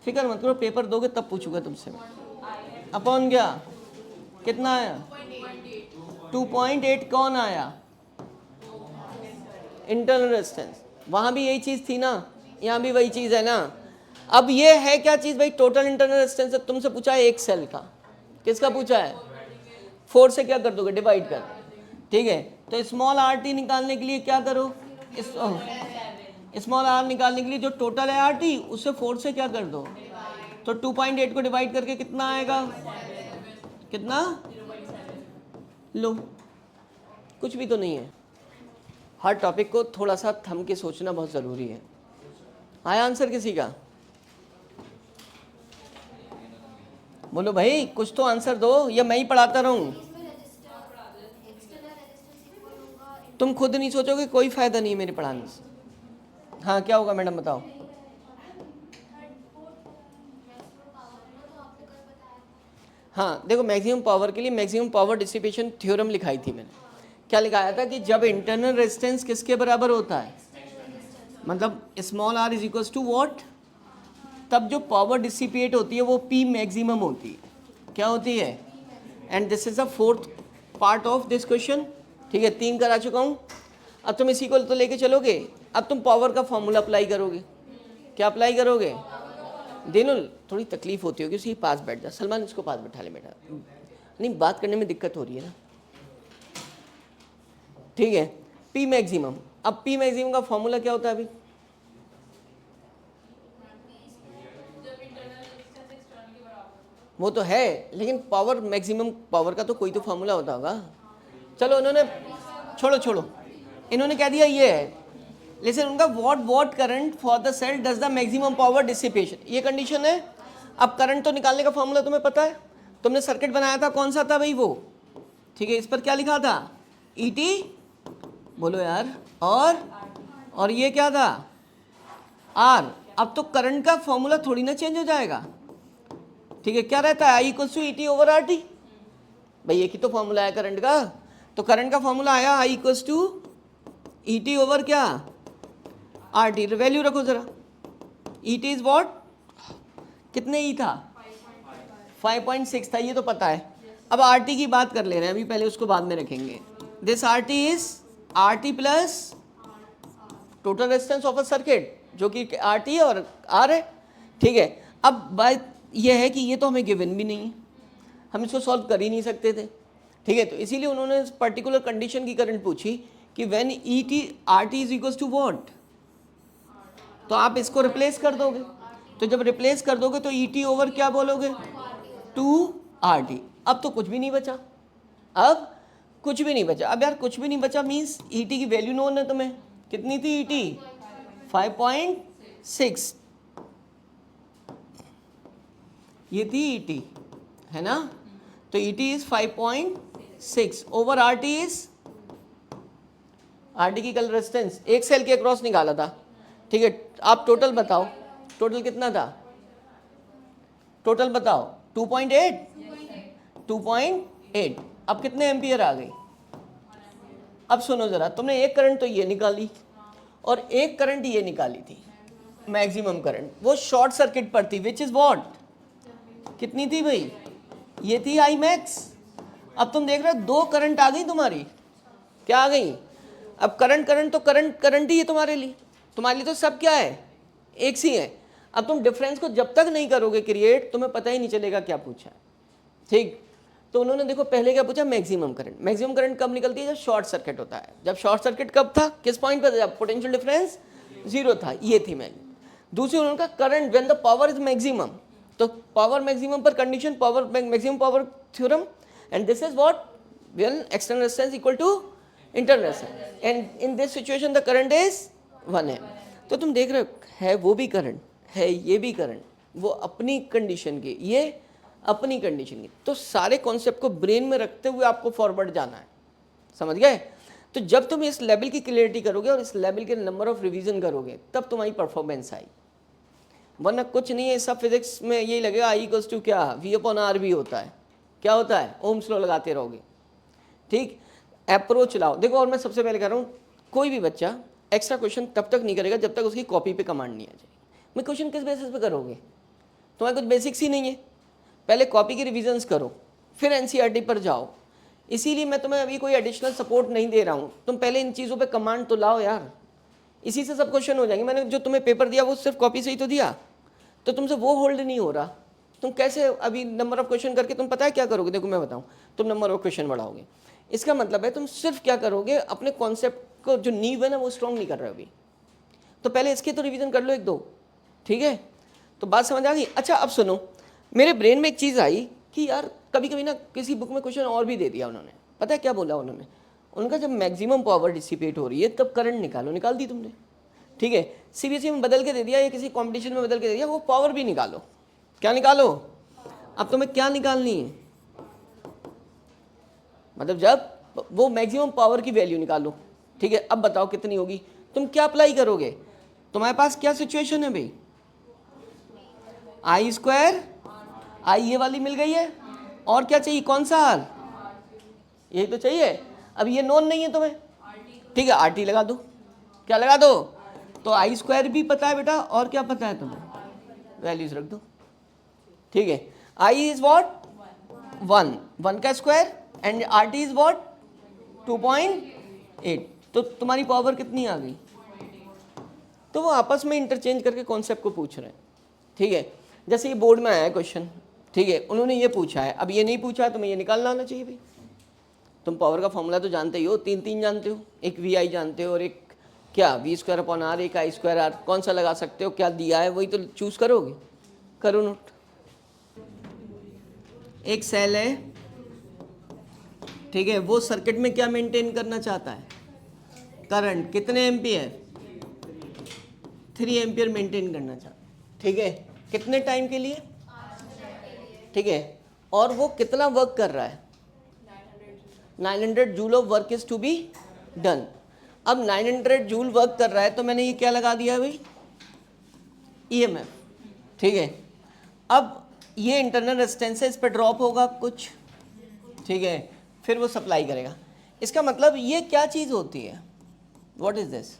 फिक्र मत करो, पेपर दोगे तब पूछूंगा तुमसे। अपॉन क्या कितना आया? 2.8 कौन आया? Internal resistance. वहां भी यही चीज थी ना, यहाँ भी वही चीज है ना। अब ये है क्या चीज भाई? टोटल इंटरनल रेजिस्टेंस तुमसे पूछा है एक सेल का। किसका पूछा है? 4 से क्या कर दोगे? डिवाइड कर। ठीक है, तो स्मॉल आर टी निकालने के लिए क्या करो? स्मॉल आर निकालने के लिए जो टोटल है आर टी, उससे 4 से क्या कर दो? तो 2.8 को डिवाइड करके कितना आएगा? कितना? लो, कुछ भी तो नहीं है। हर टॉपिक को थोड़ा सा थम के सोचना बहुत ज़रूरी है। आया आंसर किसी का? बोलो भाई, कुछ तो आंसर दो, या मैं ही पढ़ाता रहूं? तुम खुद नहीं सोचोगे, कोई फायदा नहीं है मेरे पढ़ाने से। हाँ क्या होगा मैडम बताओ? हाँ देखो, मैक्सिमम पावर के लिए मैक्सिमम पावर डिसिपेशन थ्योरम लिखाई थी मैंने। क्या लिखाया था कि जब इंटरनल रेजिस्टेंस किसके बराबर होता है, मतलब small R is equal to what, तब जो पावर डिसिपेट होती है वो पी मैक्सिमम होती है। क्या होती है? And this is the 4th part of this question. ठीक है, 3 करा चुका हूँ। अब तुम इसी को तो लेके चलोगे। अब तुम पावर का फॉर्मूला अप्लाई करोगे। क्या अप्लाई करोगे? दिनुल थोड़ी तकलीफ होती होगी, उसी पास बैठ जा। सलमान इसको पास बैठा ले बेटा, नहीं बात करने में दिक्कत हो रही है ना। ठीक है, पी मैक्सिमम। अब पी मैक्सिमम का फॉर्मूला क्या होता है अभी? वो तो है, लेकिन पावर मैक्सिमम पावर का तो कोई तो फॉर्मूला होता होगा। चलो इन्होंने छोड़ो, इन्होंने कह दिया ये है। लेकिन उनका what current for the cell does the maximum power dissipation, ये कंडीशन है। अब करंट तो निकालने का फॉर्मूला तुम्हें पता है, तुमने सर्किट बनाया था, कौन सा था भाई वो? ठीक है, इस पर क्या लिखा था? ई टी, बोलो यार, और ये क्या था? आर। अब तो करंट का फॉर्मूला थोड़ी ना चेंज हो जाएगा। ठीक है, क्या रहता है? I equals to E T over R T. भाई एक ही तो फॉर्मूला है करंट का, तो करंट का फॉर्मूला आया I equals to E T over what? R T. Value रखो जरा। E T is what? कितने ई था? 5.6 था, ये तो पता है। अब आर टी की बात कर ले रहे हैं अभी, पहले उसको बाद में रखेंगे। This are T is R T plus total resistance of a circuit, जो कि आर टी और आर है। ठीक है, अब बात यह है कि ये तो हमें गिवन भी नहीं है, हम इसको सॉल्व कर ही नहीं सकते थे। ठीक है, तो इसीलिए उन्होंने इस पर्टिकुलर कंडीशन की करंट पूछी कि when E T R T is equals to what, तो आप इसको रिप्लेस कर दोगे। तो जब रिप्लेस कर दोगे तो ई टी ओवर क्या बोलोगे? 2RT। अब तो कुछ भी नहीं बचा, अब कुछ भी नहीं बचा। अब यार कुछ भी नहीं बचा मीन्स ई टी की वैल्यू नोन है तुम्हें। कितनी थी ई टी? 5.6, ये थी ई टी, है ना? तो ई T is 5.6 over R T is, R T की कल रेजिस्टेंस एक सेल के अक्रॉस निकाला था। ठीक है, आप टोटल बताओ, टोटल कितना था? टोटल बताओ। 2.8। अब कितने एम्पियर आ गई? अब सुनो जरा, तुमने एक करंट तो ये निकाली और एक करंट ये निकाली थी, मैक्सिमम करंट, वो शॉर्ट सर्किट पर थी, विच इज व्हाट? कितनी थी भाई? ये थी आई मैक्स। अब तुम देख रहे हो 2 करंट आ गई तुम्हारी। क्या आ गई? अब करंट तो करंट ही है तुम्हारे लिए तो सब क्या है? एक सी है। अब तुम डिफरेंस को जब तक नहीं करोगे क्रिएट, तुम्हें पता ही नहीं चलेगा क्या पूछा है, ठीक। तो उन्होंने देखो पहले क्या पूछा, मैक्सिमम करंट। मैक्सिमम करंट कब निकलती है, जब शॉर्ट सर्किट होता है। जब शॉर्ट सर्किट कब था, किस पॉइंट पर था, जब पोटेंशियल डिफरेंस 0 था, ये थी मैक्सिमम। दूसरी उनका current when the power is maximum, तो पावर मैक्सिमम पर condition power maximum power theorem, and this is what when external resistance equal to internal resistance, and in this situation the current is 1 है। तो तुम देख रहे हो, है वो भी करंट है, ये भी करंट, वो अपनी कंडीशन की, ये अपनी कंडीशन की। तो सारे कॉन्सेप्ट को ब्रेन में रखते हुए आपको फॉरवर्ड जाना है, समझ गए। तो जब तुम इस लेवल की क्लियरिटी करोगे और इस लेवल के नंबर ऑफ रिवीजन करोगे, तब तुम्हारी परफॉर्मेंस आई। वरना कुछ नहीं है, सब फिजिक्स में यही लगेगा, आई इक्वल्स टू क्या, V/R भी होता है, क्या होता है, ओम्स लॉ लगाते रहोगे, ठीक। अप्रोच लाओ, देखो। और मैं सबसे पहले कह रहा हूँ, कोई भी बच्चा एक्स्ट्रा क्वेश्चन तब तक नहीं करेगा जब तक उसकी कॉपी पे कमांड नहीं आ जाए। मैं क्वेश्चन किस बेसिस पे करोगे, तुम्हारे कुछ बेसिक्स ही नहीं है। पहले कॉपी की रिविजन्स करो, फिर एनसीईआरटी पर जाओ। इसीलिए मैं तुम्हें अभी कोई एडिशनल सपोर्ट नहीं दे रहा हूँ, तुम पहले इन चीज़ों पे कमांड तो लाओ यार, इसी से सब क्वेश्चन हो जाएंगे। मैंने जो तुम्हें पेपर दिया वो सिर्फ कॉपी से ही तो दिया, तो तुमसे वो होल्ड नहीं हो रहा। तुम कैसे अभी नंबर ऑफ क्वेश्चन करके तुम पता है क्या करोगे, देखो मैं बताऊँ, तुम नंबर ऑफ क्वेश्चन बढ़ाओगे, इसका मतलब है तुम सिर्फ क्या करोगे, अपने कॉन्सेप्ट को जो नींव है ना वो स्ट्रॉन्ग नहीं कर रहे हो अभी। तो पहले इसके तो रिवीजन कर लो 1-2, ठीक है। तो बात समझ आ गई। अच्छा अब सुनो, मेरे ब्रेन में एक चीज़ आई कि यार कभी कभी ना किसी बुक में क्वेश्चन और भी दे दिया उन्होंने, पता है क्या बोला उन्होंने, उनका जब मैक्सिमम पावर डिसिपेट हो रही है तब करंट निकालो, निकाल दी तुमने, ठीक है। सीबीएसई में बदल के दे दिया या किसी कंपटीशन में बदल के दे दिया, वो पावर भी निकालो। क्या निकालो, अब तुम्हें क्या निकालनी है, मतलब जब वो मैक्सिमम पावर की वैल्यू निकालो, ठीक है। अब बताओ कितनी होगी, तुम क्या अप्लाई करोगे, तुम्हारे पास क्या सिचुएशन है भाई, I², आई ये वाली मिल गई है, और क्या चाहिए, कौन सा हाल, यही तो चाहिए। अब ये नोन नहीं है तुम्हें, ठीक है, RT लगा दो, क्या लगा दो, तो I² भी पता है बेटा, और क्या पता है तुम्हें, वैल्यूज रख दो, ठीक है। I इज वॉट 1 का square and RT is what 2.8, तो तुम्हारी पावर कितनी आ गई। तो वो आपस में इंटरचेंज करके कॉन्सेप्ट को पूछ रहे हैं, ठीक है। जैसे ये बोर्ड में आया है क्वेश्चन, ठीक है, उन्होंने ये पूछा है, अब ये नहीं पूछा है, तुम्हें ये निकालना आना चाहिए भाई। तुम पावर का फॉर्मूला तो जानते ही हो, 3 जानते हो, एक VI जानते हो और एक क्या V²/R, एक I²R, कौन सा लगा सकते हो, क्या दिया है वही तो चूज करोगे। करो नोट, एक सेल है, ठीक है, वो सर्किट में क्या मेंटेन करना चाहता है, करंट कितने एम्पियर, 3 एम्पियर मेंटेन करना चाहता है, ठीक है, कितने टाइम के लिए, ठीक है, और वो कितना वर्क कर रहा है, 900 joule of work is to be done. अब 900 जूल वर्क कर रहा है, तो मैंने ये क्या लगा दिया भाई, EMF, ठीक है। अब ये इंटरनल रेजिस्टेंस है, इस पर ड्रॉप होगा कुछ, ठीक है, फिर वो सप्लाई करेगा। इसका मतलब ये क्या चीज होती है, what is this,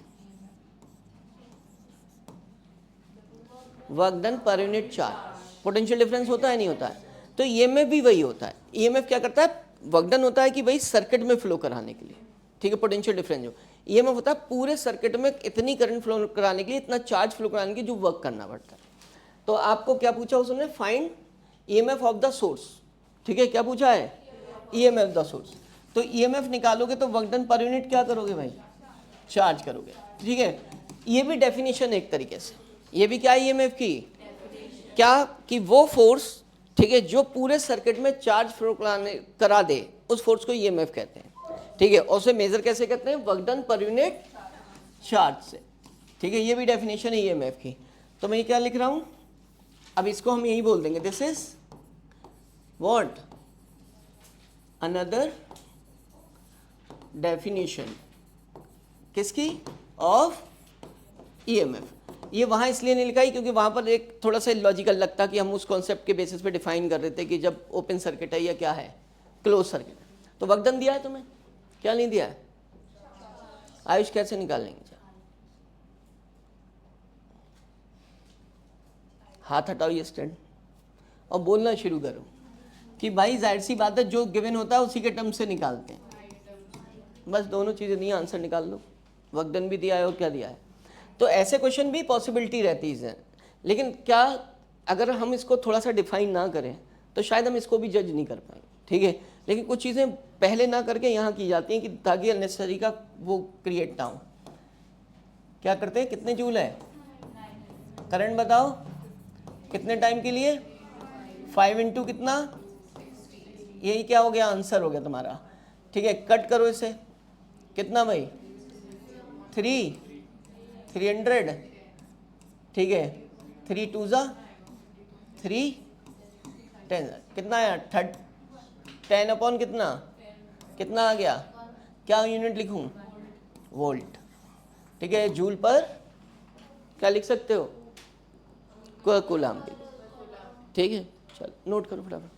work done per unit charge. Potential difference होता है नहीं होता है, तो EMF भी वही होता है। EMF क्या करता है, वर्क डन होता है कि भाई सर्किट में फ्लो कराने के लिए, ठीक है। पोटेंशियल डिफरेंस जो EMF होता है पूरे सर्किट में इतनी करंट फ्लो कराने के लिए, इतना चार्ज फ्लो कराने के लिए जो वर्क करना पड़ता है। तो आपको क्या पूछा उसने, find EMF of the source, ठीक है, क्या पूछा है, EMF द सोर्स। तो EMF निकालोगे तो वर्क डन पर यूनिट क्या करोगे भाई, चार्ज करोगे, ठीक है। ये भी डेफिनेशन एक तरीके से, ये भी क्या है EMF की, क्या कि वो फोर्स, ठीक है, जो पूरे सर्किट में चार्ज फ्लो करा दे, उस फोर्स को EMF कहते हैं, ठीक है। और उसे मेजर कैसे करते हैं, work done per unit charge से, ठीक है। ये भी डेफिनेशन है EMF की। तो मैं ये क्या लिख रहा हूं, अब इसको हम यही बोल देंगे, this is what, another definition किसकी, ऑफ EMF। ये वहाँ इसलिए नहीं लिखा ही क्योंकि वहाँ पर एक थोड़ा सा लॉजिकल लगता कि हम उस कॉन्सेप्ट के बेसिस पे डिफाइन कर रहे थे कि जब ओपन सर्किट है या क्या है, क्लोज सर्किट है। तो वर्क डन दिया है तुम्हें, क्या नहीं दिया है, आयुष कैसे निकाल लेंगे, हाथ हटाओ ये स्टैंड और बोलना शुरू करो कि भाई जाहिर सी बात है जो गिवन होता है उसी के टर्म से निकालते हैं, बस दोनों चीज़ें नहीं, आंसर निकाल लो, वर्क डन भी दिया है और क्या दिया है। तो ऐसे क्वेश्चन भी पॉसिबिलिटी रहती है लेकिन क्या अगर हम इसको थोड़ा सा डिफाइन ना करें तो शायद हम इसको भी जज नहीं कर पाएंगे, ठीक है। लेकिन कुछ चीज़ें पहले ना करके यहाँ की जाती हैं कि ताकि अननेसेसरी का वो क्रिएट ना हो। क्या करते हैं, कितने जूल है करंट बताओ, कितने टाइम के लिए, 5 इंटू कितना, यही क्या हो गया, आंसर हो गया तुम्हारा, ठीक है। कट करो इसे, कितना भाई, 300, ठीक है। 3 2 ज़ा 3 10, कितना आया, 10 अपॉन कितना, कितना आ गया, क्या यूनिट लिखूं, वोल्ट, ठीक है। जूल पर क्या लिख सकते हो, कूलाम, ठीक है। चलो नोट करो फटाफट।